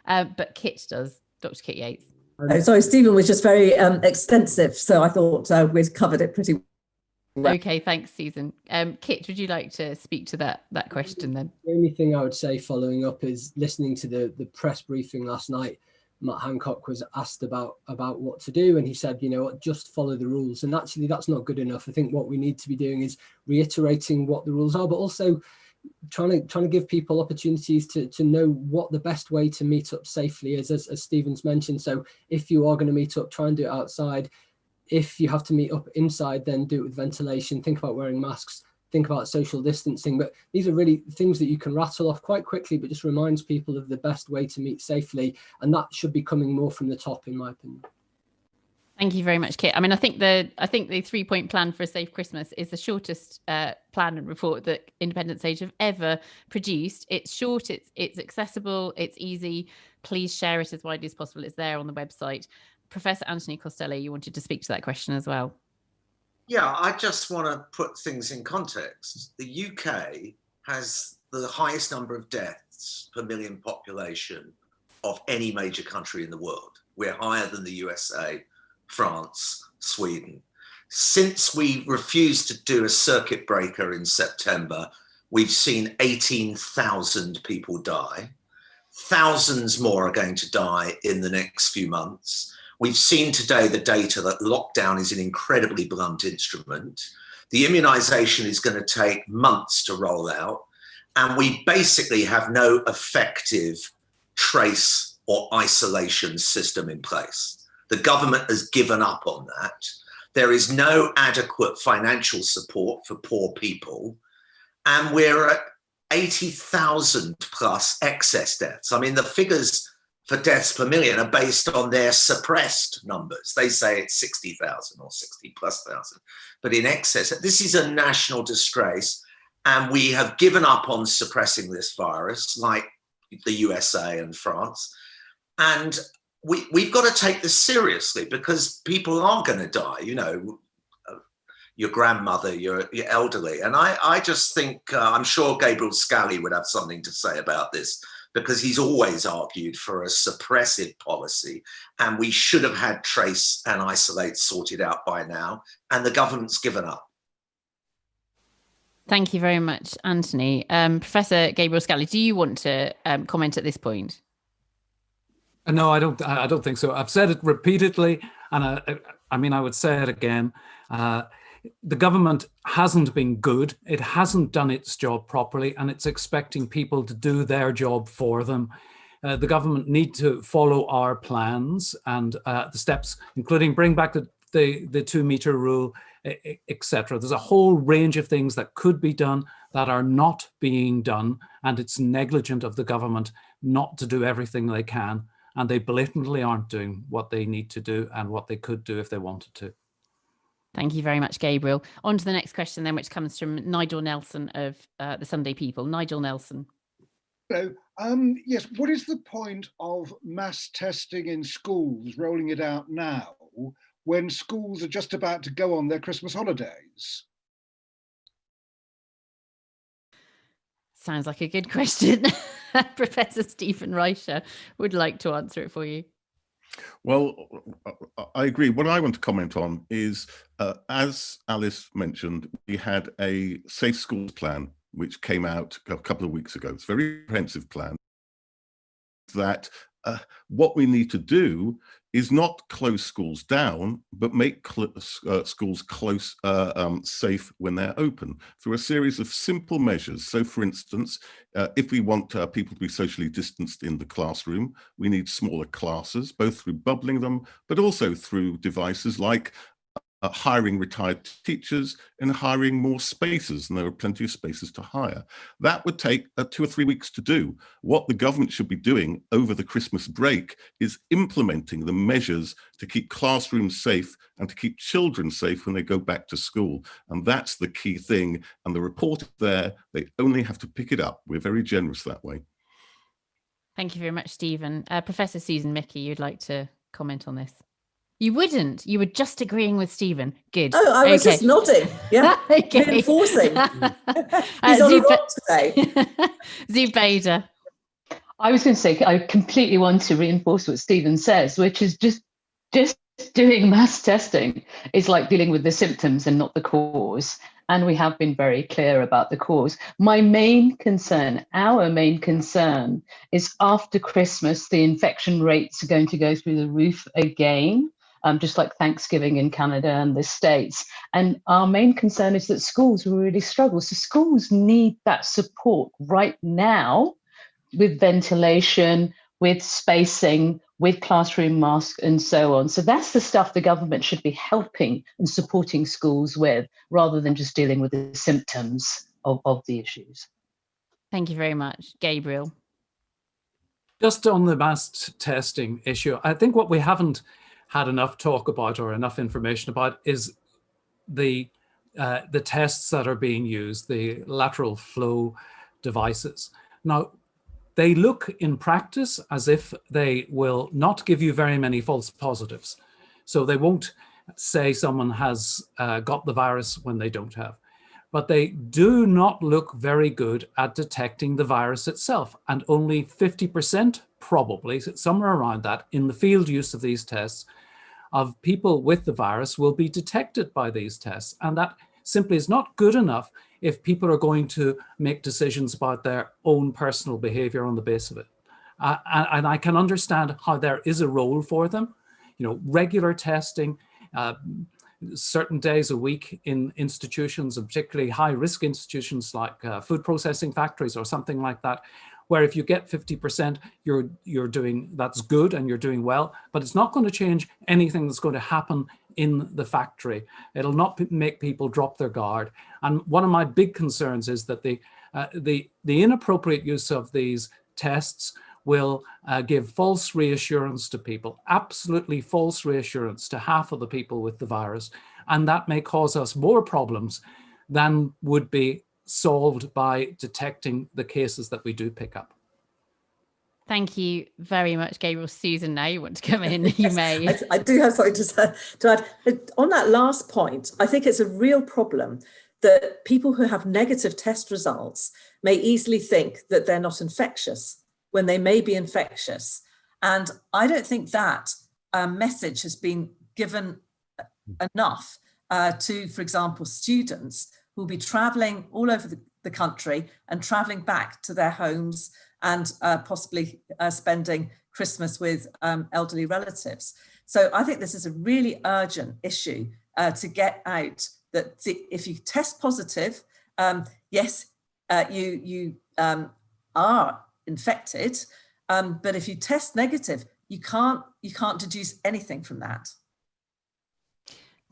A: But Kit does, Dr. Kit Yates.
J: Oh, sorry, Stephen was just very extensive, so I thought we'd covered it pretty well.
A: Okay, thanks, Susan. Kit, would you like to speak to that question then?
G: The only thing I would say following up is listening to the press briefing last night. Matt Hancock was asked about what to do, and he said, you know, just follow the rules. And actually, that's not good enough. I think what we need to be doing is reiterating what the rules are, but also trying to give people opportunities to know what the best way to meet up safely is, as Stephen's mentioned. So if you are going to meet up, try and do it outside. If you have to meet up inside, then do it with ventilation. Think about wearing masks. Think about social distancing. But these are really things that you can rattle off quite quickly, but just reminds people of the best way to meet safely. And that should be coming more from the top, in my opinion.
A: Thank you very much, Kit. I mean, I think the 3-point plan for a safe Christmas is the shortest plan and report that Independent Sage have ever produced. It's short, it's accessible, it's easy. Please share it as widely as possible. It's there on the website. Professor Anthony Costello, you wanted to speak to that question as well.
K: Yeah, I just want to put things in context. The UK has the highest number of deaths per million population of any major country in the world. We're higher than the USA, France, Sweden. Since we refused to do a circuit breaker in September, we've seen 18,000 people die. Thousands more are going to die in the next few months. We've seen today the data that lockdown is an incredibly blunt instrument. The immunization is going to take months to roll out, and we basically have no effective trace or isolation system in place. The government has given up on that. There is no adequate financial support for poor people, and we're at 80,000 plus excess deaths. I mean, the figures for deaths per million are based on their suppressed numbers. They say it's 60,000 or 60 plus thousand, but in excess. This is a national disgrace, and we have given up on suppressing this virus like the USA and France. And we've got to take this seriously, because people are going to die, you know, your grandmother, your elderly. And I just think, I'm sure Gabriel Scally would have something to say about this, because he's always argued for a suppressive policy, and we should have had trace and isolate sorted out by now, and the government's given up.
A: Thank you very much, Anthony. Professor Gabriel Scally, do you want to comment at this point?
L: No, I don't think so. I've said it repeatedly, and I mean, I would say it again. The government hasn't been good. It hasn't done its job properly, and it's expecting people to do their job for them. The government need to follow our plans and the steps, including bring back the 2-meter rule, etc. There's a whole range of things that could be done that are not being done, and it's negligent of the government not to do everything they can, and they blatantly aren't doing what they need to do and what they could do if they wanted to.
A: Thank you very much, Gabriel. On to the next question then, which comes from Nigel Nelson of the Sunday People. Nigel Nelson.
M: Hello. Yes, what is the point of mass testing in schools, rolling it out now, when schools are just about to go on their Christmas holidays?
A: Sounds like a good question. Professor Stephen Reischer would like to answer it for you.
I: Well, I agree. What I want to comment on is, as Alice mentioned, we had a Safe Schools plan, which came out a couple of weeks ago. It's a very comprehensive plan that what we need to do is not close schools down, but make schools safe when they're open through a series of simple measures. So, for instance, if we want people to be socially distanced in the classroom, we need smaller classes, both through bubbling them, but also through devices like hiring retired teachers and hiring more spaces, and there are plenty of spaces to hire. That would take 2 or 3 weeks to do. What the government should be doing over the Christmas break is implementing the measures to keep classrooms safe and to keep children safe when they go back to school. And that's the key thing. And the report is there, they only have to pick it up. We're very generous that way.
A: Thank you very much, Stephen. Professor Susan Michie, you'd like to comment on this? You wouldn't. You were just agreeing with Stephen. Good.
J: Oh, I was just nodding. Yeah.
A: Okay.
J: Reinforcing. He's on a rock today.
A: Zubaida.
F: I was going to say, I completely want to reinforce what Stephen says, which is just doing mass testing is like dealing with the symptoms and not the cause. And we have been very clear about the cause. My main concern, our main concern, is after Christmas, the infection rates are going to go through the roof again. Just like Thanksgiving in Canada and the States. And our main concern is that schools will really struggle. So schools need that support right now with ventilation, with spacing, with classroom masks and so on. So that's the stuff the government should be helping and supporting schools with, rather than just dealing with the symptoms of the issues.
A: Thank you very much. Gabriel.
L: Just on the mass testing issue, I think what we haven't had enough talk about or enough information about is the tests that are being used, the lateral flow devices. Now, they look in practice as if they will not give you very many false positives. So they won't say someone has got the virus when they don't have. But they do not look very good at detecting the virus itself. And only 50%, probably, somewhere around that, in the field use of these tests, of people with the virus will be detected by these tests. And that simply is not good enough if people are going to make decisions about their own personal behavior on the basis of it. And I can understand how there is a role for them, regular testing, certain days a week in institutions, and particularly high-risk institutions like food processing factories or something like that, where if you get 50%, you're doing, that's good and you're doing well, but it's not going to change anything that's going to happen in the factory. It'll not make people drop their guard. And one of my big concerns is that the inappropriate use of these tests will give false reassurance to people, absolutely false reassurance to half of the people with the virus. And that may cause us more problems than would be solved by detecting the cases that we do pick up.
A: Thank you very much, Gabriel. Susan, now you want to come in, you may.
J: I do have something to add. On that last point, I think it's a real problem that people who have negative test results may easily think that they're not infectious when they may be infectious. And I don't think that message has been given enough to, for example, students who'll be traveling all over the country and traveling back to their homes and possibly spending Christmas with elderly relatives. So I think this is a really urgent issue to get out that if you test positive, yes, you are infected, but if you test negative, you can't deduce anything from that.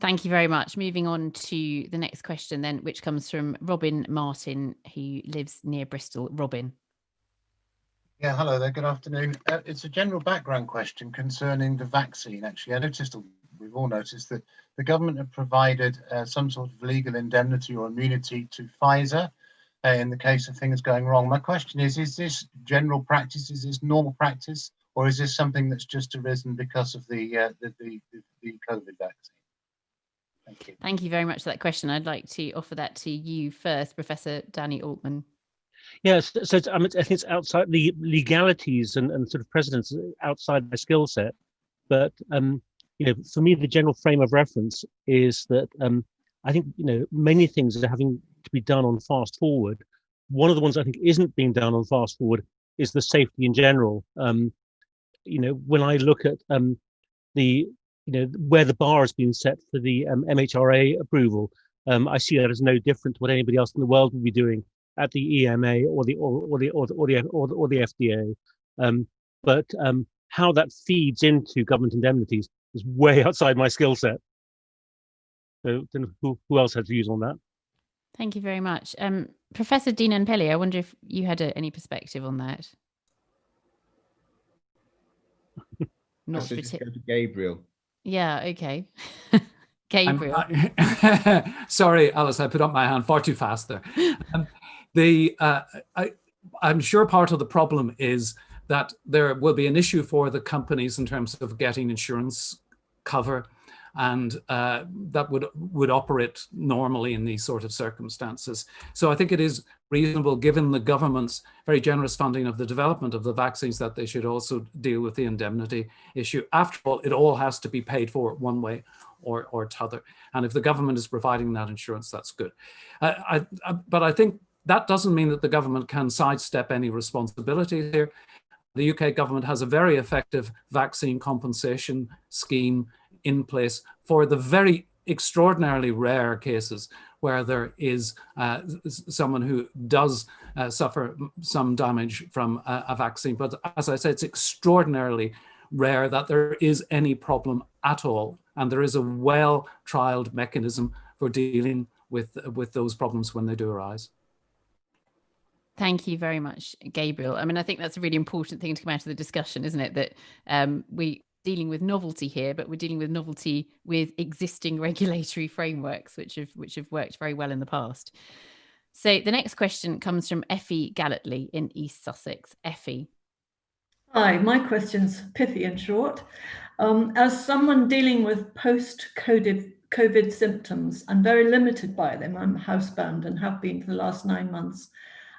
A: Thank you very much. Moving on to the next question then, which comes from Robin Martin, who lives near Bristol. Robin.
N: Yeah, hello there, good afternoon. It's a general background question concerning the vaccine, actually. We've all noticed that the government have provided some sort of legal indemnity or immunity to Pfizer in the case of things going wrong. My question is this general practice, is this normal practice, or is this something that's just arisen because of the COVID vaccine? Thank you.
A: Thank you very much for that question. I'd like to offer that to you first, Professor Danny Altman.
C: Yes, so I think it's outside the legalities and sort of precedents outside my skill set. But for me, the general frame of reference is that I think many things are having to be done on fast forward. One of the ones I think isn't being done on fast forward is the safety in general. when I look at the where the bar has been set for the MHRA approval, I see that as no different to what anybody else in the world would be doing at the EMA or the FDA. But how that feeds into government indemnities is way outside my skill set. So who else has views on that?
A: Thank you very much. Professor Deenan-Pillay, I wonder if you had any perspective on that.
E: Not just go to Gabriel.
A: Yeah, okay. Gabriel.
L: Sorry, Alice, I put up my hand far too fast there. I'm sure part of the problem is that there will be an issue for the companies in terms of getting insurance cover, and that would operate normally in these sort of circumstances. So I think it is reasonable, given the government's very generous funding of the development of the vaccines, that they should also deal with the indemnity issue. After all, it all has to be paid for one way or t'other. And if the government is providing that insurance, that's good. But I think that doesn't mean that the government can sidestep any responsibility here. The UK government has a very effective vaccine compensation scheme in place for the very extraordinarily rare cases where there is someone who does suffer some damage from a vaccine. But as I said, it's extraordinarily rare that there is any problem at all. And there is a well-trialed mechanism for dealing with those problems when they do arise.
A: Thank you very much, Gabriel. I mean, I think that's a really important thing to come out of the discussion, isn't it? That we dealing with novelty here, but we're dealing with novelty with existing regulatory frameworks, which have worked very well in the past. So the next question comes from Effie Galletley in East Sussex. Effie.
O: Hi, my question's pithy and short. As someone dealing with post-COVID symptoms, I'm very limited by them. I'm housebound and have been for the last 9 months.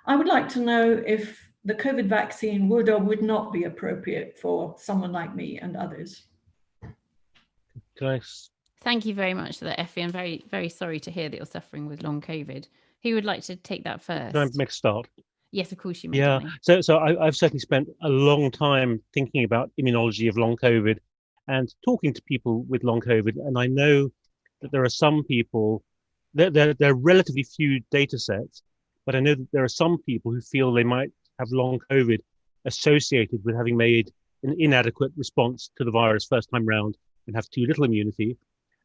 O: I would like to know if the COVID vaccine would or would not be appropriate for someone like me and others.
A: Thank you very much for that, Effie. I'm very, very sorry to hear that you're suffering with long COVID. Who would like to take that first?
C: Can I make a start?
A: Yes, of course you may.
C: Yeah, so I've certainly spent a long time thinking about immunology of long COVID and talking to people with long COVID. And I know that there are some people, there are relatively few data sets, but I know that there are some people who feel they might have long COVID associated with having made an inadequate response to the virus first time round and have too little immunity.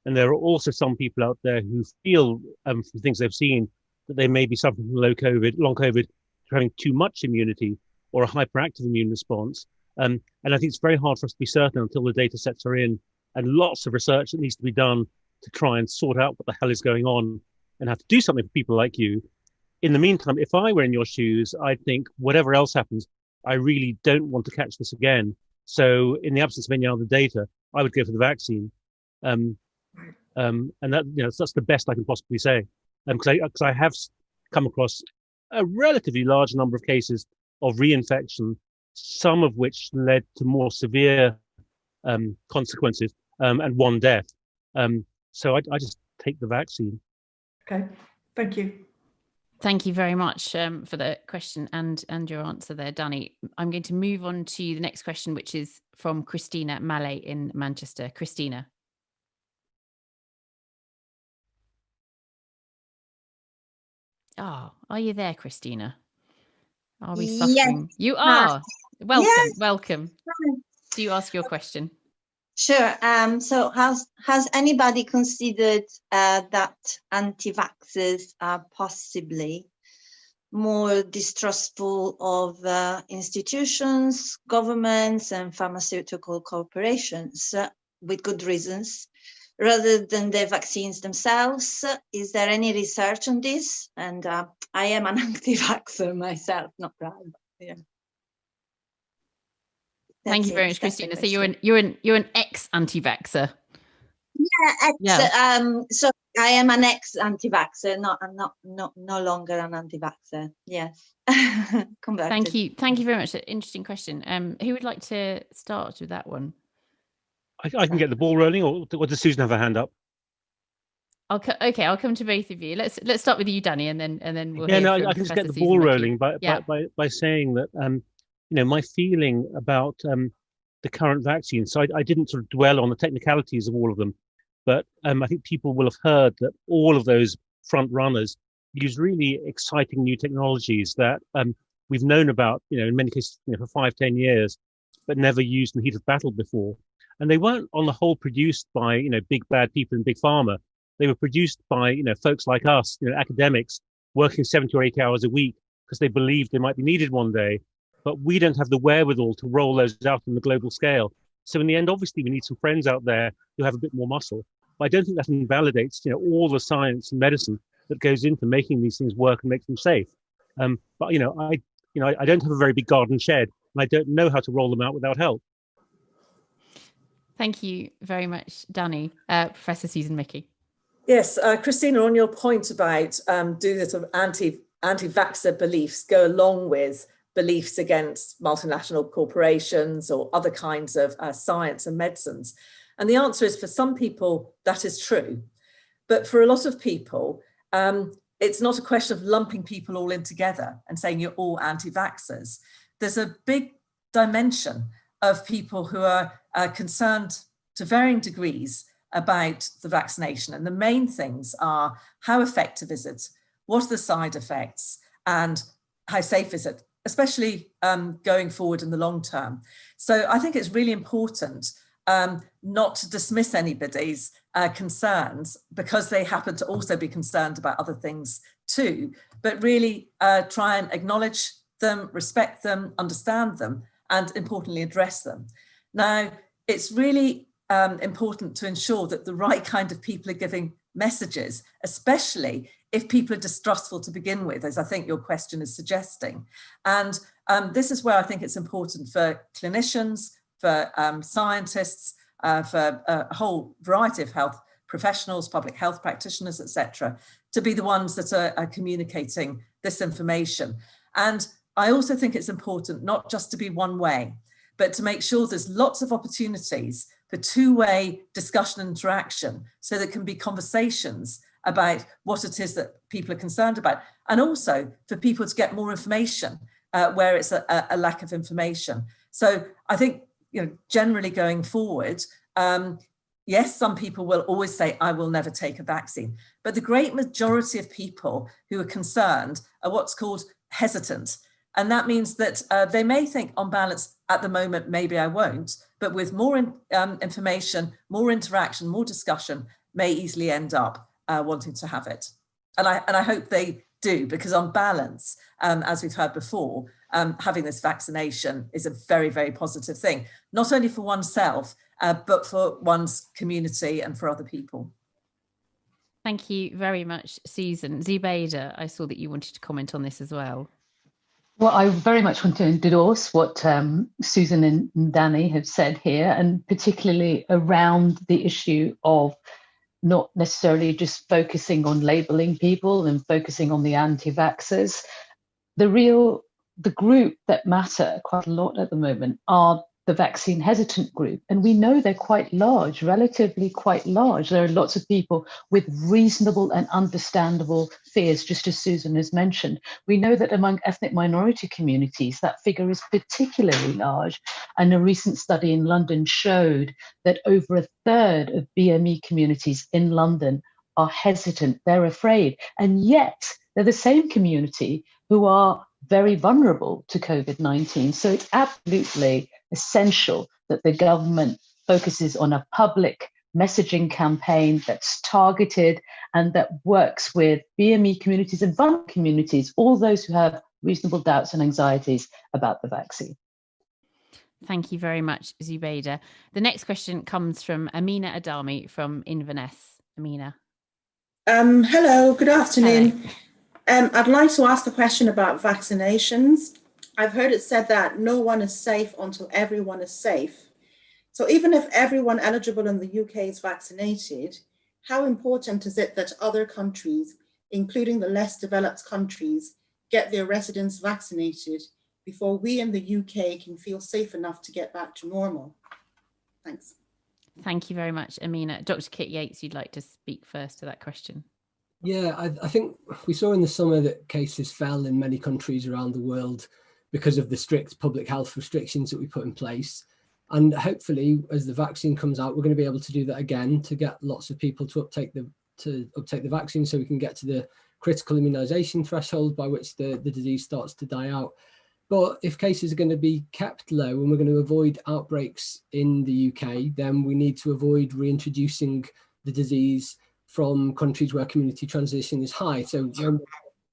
C: And there are also some people out there who feel, from things they've seen, that they may be suffering from long COVID, having too much immunity or a hyperactive immune response. And I think it's very hard for us to be certain until the data sets are in, and lots of research that needs to be done to try and sort out what the hell is going on and have to do something for people like you. In the meantime, if I were in your shoes, I'd think whatever else happens, I really don't want to catch this again. So in the absence of any other data, I would go for the vaccine. And that, that's the best I can possibly say. Because I have come across a relatively large number of cases of reinfection, some of which led to more severe consequences and one death. So I just take the vaccine.
O: Okay, thank you.
A: Thank you very much for the question and your answer there, Danny. I'm going to move on to the next question, which is from Christina Mallet in Manchester. Christina. Oh, are you there, Christina? Are we suffering?
P: Yes.
A: You are. Welcome,
P: yes.
A: Welcome. Do you ask your question?
P: Sure. So has anybody considered that anti-vaxxers are possibly more distrustful of institutions, governments, and pharmaceutical corporations with good reasons, rather than the vaccines themselves? Is there any research on this? And I am an anti-vaxxer myself, not proud. Yeah.
A: Thank you very much, Christina. So you're an ex-anti-vaxxer.
P: Yeah, so I am an ex-anti-vaxxer, no longer an anti-vaxxer. Yes, converted.
A: Thank you very much. Interesting question. Who would like to start with that one?
C: I can get the ball rolling, or does Susan have her hand up?
A: I'll come to both of you. Let's start with you, Danny, and then we'll.
C: Yeah, no, I can just get the ball rolling by saying that my feeling about the current vaccines. So I didn't sort of dwell on the technicalities of all of them, but I think people will have heard that all of those front runners use really exciting new technologies that we've known about, in many cases, for 5-10 years, but never used in the heat of battle before. And they weren't, on the whole, produced by big bad people in big pharma. They were produced by folks like us, academics, working 70 or 80 hours a week because they believed they might be needed one day. But we don't have the wherewithal to roll those out on the global scale. So in the end, obviously, we need some friends out there who have a bit more muscle. But I don't think that invalidates, all the science and medicine that goes into making these things work and make them safe. But I don't have a very big garden shed, and I don't know how to roll them out without help.
A: Thank you very much, Danny. Professor Susan Michie.
J: Yes, Christina, on your point about do the sort of anti-vaxxer beliefs go along with beliefs against multinational corporations or other kinds of science and medicines? And the answer is, for some people, that is true. But for a lot of people, it's not a question of lumping people all in together and saying you're all anti-vaxxers. There's a big dimension of people who are concerned to varying degrees about the vaccination. And the main things are, how effective is it? What are the side effects? And how safe is it? Especially going forward in the long term. So I think it's really important not to dismiss anybody's concerns because they happen to also be concerned about other things too, but really try and acknowledge them, respect them, understand them, and importantly, address them. Now, it's really important to ensure that the right kind of people are giving messages, especially if people are distrustful to begin with, as I think your question is suggesting. And this is where I think it's important for clinicians, for scientists, for a whole variety of health professionals, public health practitioners, etc., to be the ones that are communicating this information. And I also think it's important not just to be one way, but to make sure there's lots of opportunities for two-way discussion and interaction, so there can be conversations about what it is that people are concerned about, and also for people to get more information where it's a lack of information. So I think, generally going forward, yes, some people will always say, I will never take a vaccine, but the great majority of people who are concerned are what's called hesitant. And that means that they may think, on balance, at the moment, maybe I won't, but with more information, more interaction, more discussion, may easily end up wanting to have it. And I hope they do, because on balance, as we've heard before, having this vaccination is a very, very positive thing, not only for oneself, but for one's community and for other people.
A: Thank you very much, Susan. Zubaida, I saw that you wanted to comment on this as well.
F: Well, I very much want to endorse what Susan and Danny have said here, and particularly around the issue of not necessarily just focusing on labeling people and focusing on the anti-vaxxers. The group that matter quite a lot at the moment are the vaccine hesitant group. And we know they're quite large, relatively quite large. There are lots of people with reasonable and understandable fears, just as Susan has mentioned. We know that among ethnic minority communities, that figure is particularly large. And a recent study in London showed that over a third of BME communities in London are hesitant, they're afraid. And yet they're the same community who are very vulnerable to COVID-19. So it's absolutely essential that the government focuses on a public messaging campaign that's targeted and that works with BME communities and vulnerable communities, all those who have reasonable doubts and anxieties about the vaccine.
A: Thank you very much, Zubaida. The next question comes from Amina Adami from Inverness. Amina.
Q: Hello, good afternoon.
A: Hello.
Q: I'd like to ask a question about vaccinations. I've heard it said that no one is safe until everyone is safe. So even if everyone eligible in the UK is vaccinated, how important is it that other countries, including the less developed countries, get their residents vaccinated before we in the UK can feel safe enough to get back to normal? Thanks.
A: Thank you very much, Amina. Dr. Kit Yates, you'd like to speak first to that question.
G: Yeah, I think we saw in the summer that cases fell in many countries around the world because of the strict public health restrictions that we put in place. And hopefully, as the vaccine comes out, we're going to be able to do that again to get lots of people to uptake the vaccine, so we can get to the critical immunization threshold by which the disease starts to die out. But if cases are going to be kept low and we're going to avoid outbreaks in the UK, then we need to avoid reintroducing the disease from countries where community transmission is high. So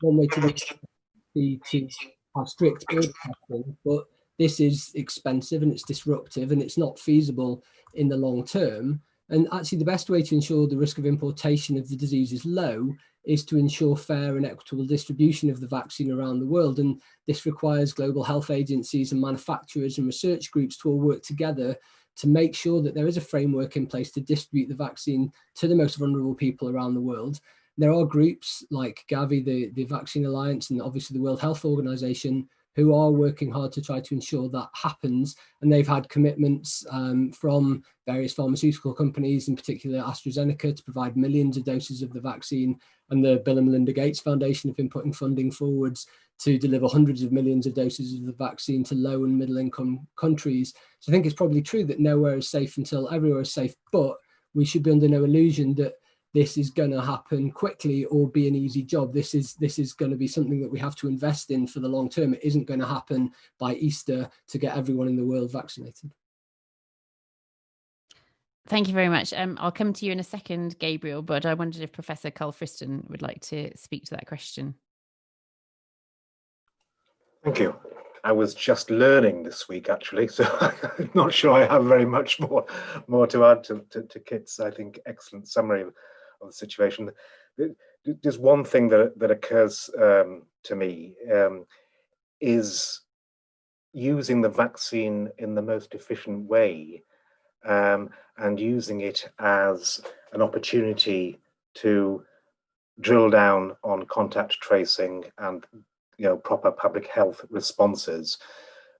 G: one way to be to have strict border testing, but this is expensive and it's disruptive and it's not feasible in the long term. And actually the best way to ensure the risk of importation of the disease is low is to ensure fair and equitable distribution of the vaccine around the world. And this requires global health agencies and manufacturers and research groups to all work together to make sure that there is a framework in place to distribute the vaccine to the most vulnerable people around the world. There are groups like Gavi, the Vaccine Alliance, and obviously the World Health Organization, who are working hard to try to ensure that happens. And they've had commitments from various pharmaceutical companies, in particular AstraZeneca, to provide millions of doses of the vaccine. And the Bill and Melinda Gates Foundation have been putting funding forwards to deliver hundreds of millions of doses of the vaccine to low and middle income countries. So I think it's probably true that nowhere is safe until everywhere is safe, but we should be under no illusion that this is going to happen quickly or be an easy job. This is going to be something that we have to invest in for the long term. It isn't going to happen by Easter to get everyone in the world vaccinated.
A: Thank you very much. I'll come to you in a second, Gabriel, but I wondered if Professor Carl Friston would like to speak to that question.
R: Thank you. I was just learning this week, actually, so I'm not sure I have very much more to add to Kit's, I think, excellent summary of the situation. There's one thing that occurs to me is using the vaccine in the most efficient way and using it as an opportunity to drill down on contact tracing and proper public health responses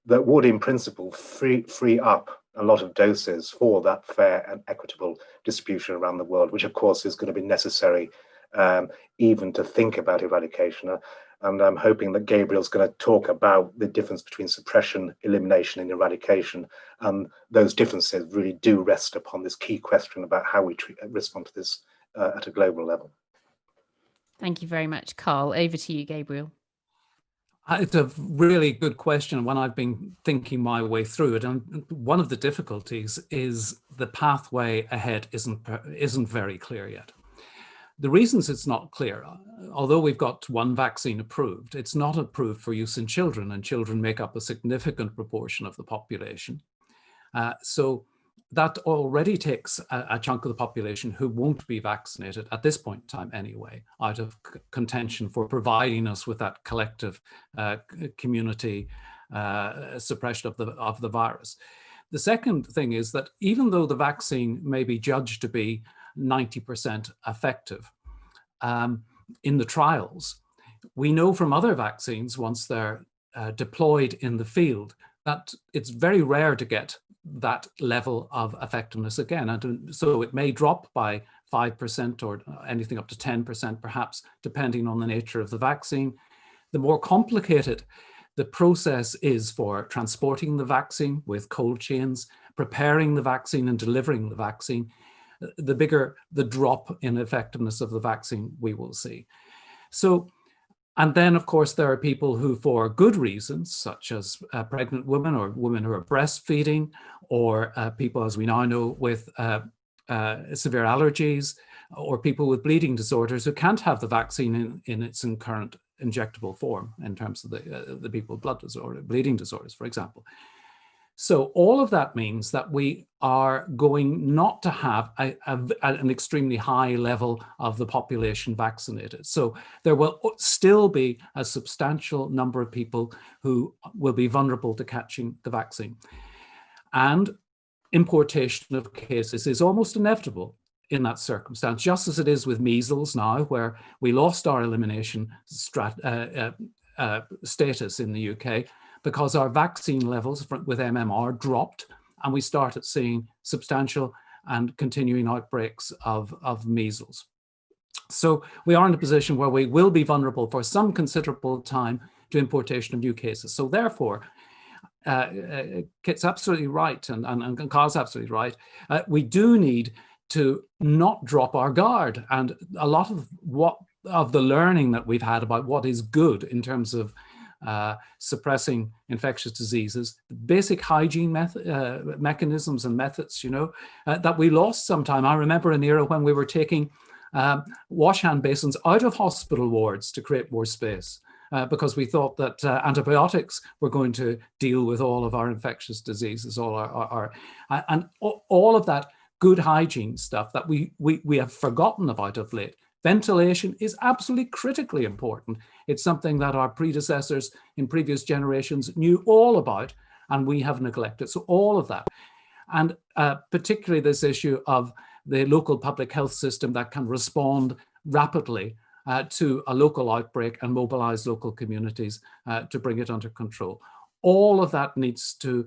R: that would, in principle, free up a lot of doses for that fair and equitable distribution around the world, which of course is going to be necessary even to think about eradication. And I'm hoping that Gabriel's going to talk about the difference between suppression, elimination, and eradication. And those differences really do rest upon this key question about how we respond to this at a global level.
A: Thank you very much, Carl. Over to you, Gabriel.
L: It's a really good question, one I've been thinking my way through it. And one of the difficulties is the pathway ahead isn't very clear yet. The reasons it's not clear, although we've got one vaccine approved, it's not approved for use in children, and children make up a significant proportion of the population. So that already takes a chunk of the population who won't be vaccinated at this point in time anyway, out of contention for providing us with that collective community suppression of the virus. The second thing is that even though the vaccine may be judged to be 90% effective in the trials, we know from other vaccines, once they're deployed in the field, that it's very rare to get that level of effectiveness again. And so it may drop by 5% or anything up to 10% perhaps, depending on the nature of the vaccine. The more complicated the process is for transporting the vaccine with cold chains, preparing the vaccine and delivering the vaccine, the bigger the drop in effectiveness of the vaccine we will see. So, and then of course there are people who, for good reasons, such as pregnant women or women who are breastfeeding, or people, as we now know, with severe allergies, or people with bleeding disorders who can't have the vaccine in its current injectable form, in terms of the people with blood disorder, bleeding disorders, for example. So all of that means that we are going not to have an extremely high level of the population vaccinated. So there will still be a substantial number of people who will be vulnerable to catching the vaccine. And importation of cases is almost inevitable in that circumstance, just as it is with measles now, where we lost our elimination status in the UK, because our vaccine levels with MMR dropped, and we started seeing substantial and continuing outbreaks of measles. So we are in a position where we will be vulnerable for some considerable time to importation of new cases. So therefore, Kit's absolutely right, and Carl's absolutely right. We do need to not drop our guard, and a lot of the learning that we've had about what is good in terms of suppressing infectious diseases, the basic hygiene mechanisms and methods, that we lost sometime. I remember an era when we were taking wash hand basins out of hospital wards to create more space. Because we thought that antibiotics were going to deal with all of our infectious diseases, all of that good hygiene stuff that we have forgotten about of late. Ventilation is absolutely critically important. It's something that our predecessors in previous generations knew all about, and we have neglected. So all of that, and particularly this issue of the local public health system that can respond rapidly to a local outbreak and mobilize local communities to bring it under control. All of that needs to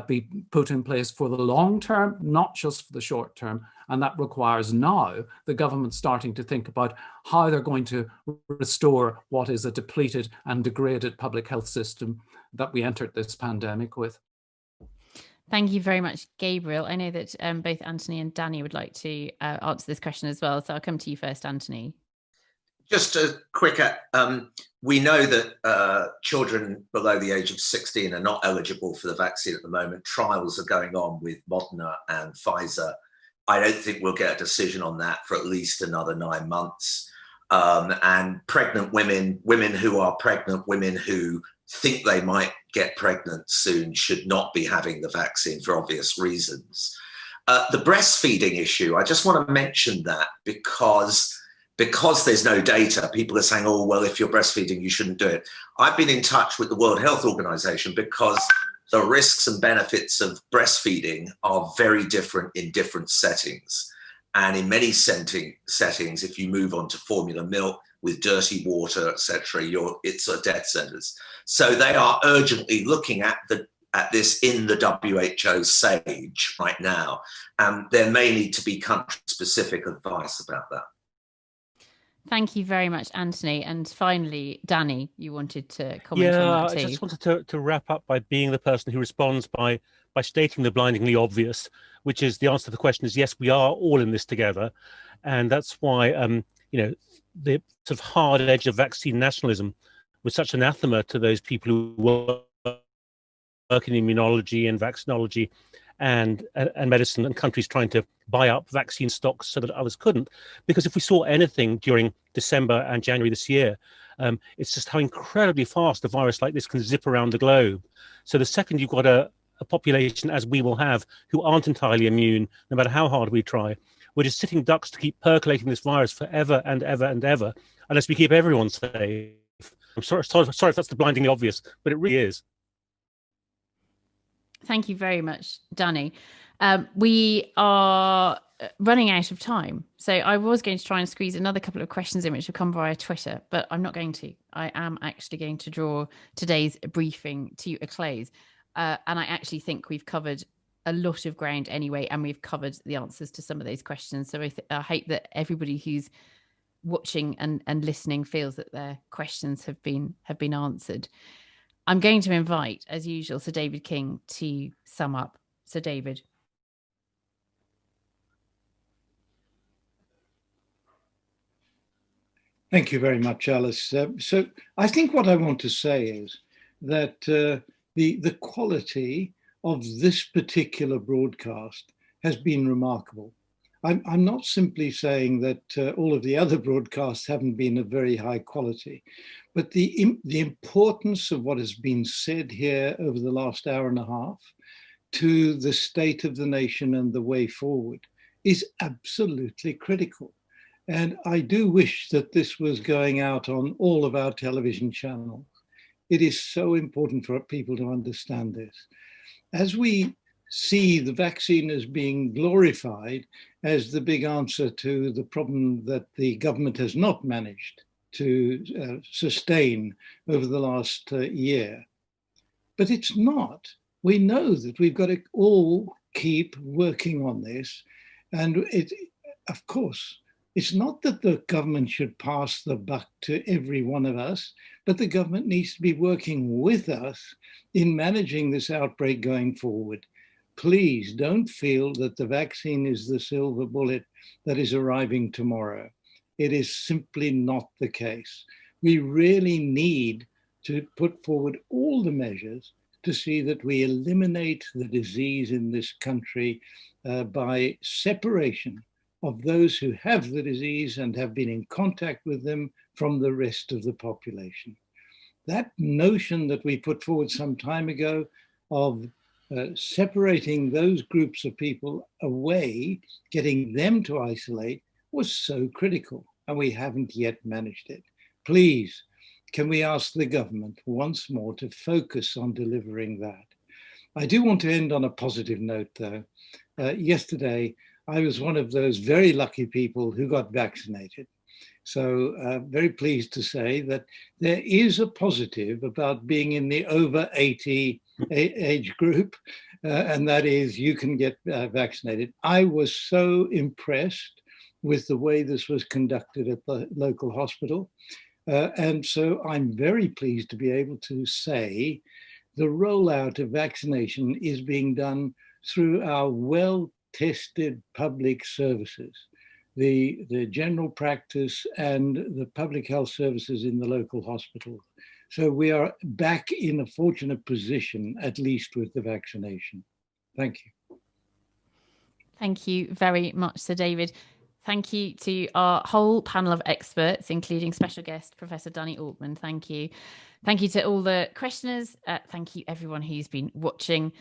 L: be put in place for the long term, not just for the short term. And that requires now the government starting to think about how they're going to restore what is a depleted and degraded public health system that we entered this pandemic with.
A: Thank you very much, Gabriel. I know that both Anthony and Danny would like to answer this question as well. So I'll come to you first, Anthony.
K: Just a quick, we know that children below the age of 16 are not eligible for the vaccine at the moment. Trials are going on with Moderna and Pfizer. I don't think we'll get a decision on that for at least another 9 months. And pregnant women who are pregnant, women who think they might get pregnant soon should not be having the vaccine for obvious reasons. The breastfeeding issue, I just want to mention that because there's no data, people are saying, oh, well, if you're breastfeeding, you shouldn't do it. I've been in touch with the World Health Organization because the risks and benefits of breastfeeding are very different in different settings. And in many settings, if you move on to formula milk with dirty water, etc., it's a death sentence. So they are urgently looking at this in the WHO SAGE right now. And there may need to be country-specific advice about that.
A: Thank you very much, Anthony. And finally, Danny, you wanted to comment on that too.
C: I just wanted to wrap up by being the person who responds by stating the blindingly obvious, which is the answer to the question is yes, we are all in this together. And that's why, the sort of hard edge of vaccine nationalism was such anathema to those people who work in immunology and vaccinology and medicine, and countries trying to buy up vaccine stocks so that others couldn't. Because if we saw anything during December and January this year, it's just how incredibly fast a virus like this can zip around the globe. So the second you've got a population, as we will have, who aren't entirely immune, no matter how hard we try, we're just sitting ducks to keep percolating this virus forever and ever and ever, unless we keep everyone safe. I'm sorry if that's the blindingly obvious, but it really is.
A: Thank you very much, Danny. We are running out of time. So I was going to try and squeeze another couple of questions in, which will come via Twitter, but I'm not going to. I am actually going to draw today's briefing to a close. And I actually think we've covered a lot of ground anyway, and we've covered the answers to some of those questions. So I hope that everybody who's watching and listening feels that their questions have been answered. I'm going to invite, as usual, Sir David King to sum up. Sir David.
M: Thank you very much, Alice. So I think what I want to say is that the quality of this particular broadcast has been remarkable. I'm not simply saying that all of the other broadcasts haven't been of very high quality, but the importance of what has been said here over the last hour and a half to the state of the nation and the way forward is absolutely critical. And I do wish that this was going out on all of our television channels. It is so important for people to understand this. As we see the vaccine as being glorified as the big answer to the problem that the government has not managed to sustain over the last year. But it's not. We know that we've got to all keep working on this. And of course, It's not that the government should pass the buck to every one of us, but the government needs to be working with us in managing this outbreak going forward. Please don't feel that the vaccine is the silver bullet that is arriving tomorrow. It is simply not the case. We really need to put forward all the measures to see that we eliminate the disease in this country by separation of those who have the disease and have been in contact with them from the rest of the population. That notion that we put forward some time ago of separating those groups of people away, getting them to isolate, was so critical, and we haven't yet managed it. Please, can we ask the government once more to focus on delivering that? I do want to end on a positive note, though. Yesterday, I was one of those very lucky people who got vaccinated. So very pleased to say that there is a positive about being in the over 80 age group, and that is you can get vaccinated. I was so impressed with the way this was conducted at the local hospital. And so I'm very pleased to be able to say the rollout of vaccination is being done through our well-tested public services, the general practice and the public health services in the local hospital. So we are back in a fortunate position, at least with the vaccination. Thank you.
A: Thank you very much, Sir David. Thank you to our whole panel of experts, including special guest, Professor Danny Altman. Thank you. Thank you to all the questioners. Thank you, everyone who's been watching.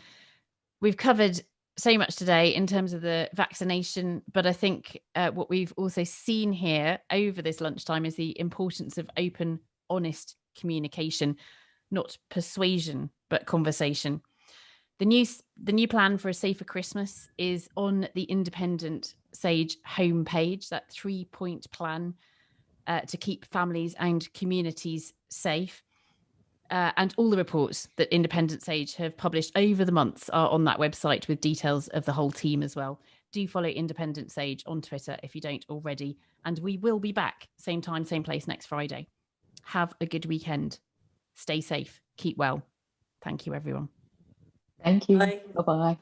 A: We've covered so much today in terms of the vaccination, but I think what we've also seen here over this lunchtime is the importance of open, honest communication, not persuasion, but conversation. The new plan for a safer Christmas is on the Independent Sage homepage, that 3-point plan to keep families and communities safe. And all the reports that Independent Sage have published over the months are on that website with details of the whole team as well. Do follow Independent Sage on Twitter if you don't already. And we will be back, same time, same place next Friday. Have a good weekend. Stay safe. Keep well. Thank you, everyone.
F: Thank you.
J: Bye.
F: Bye-bye.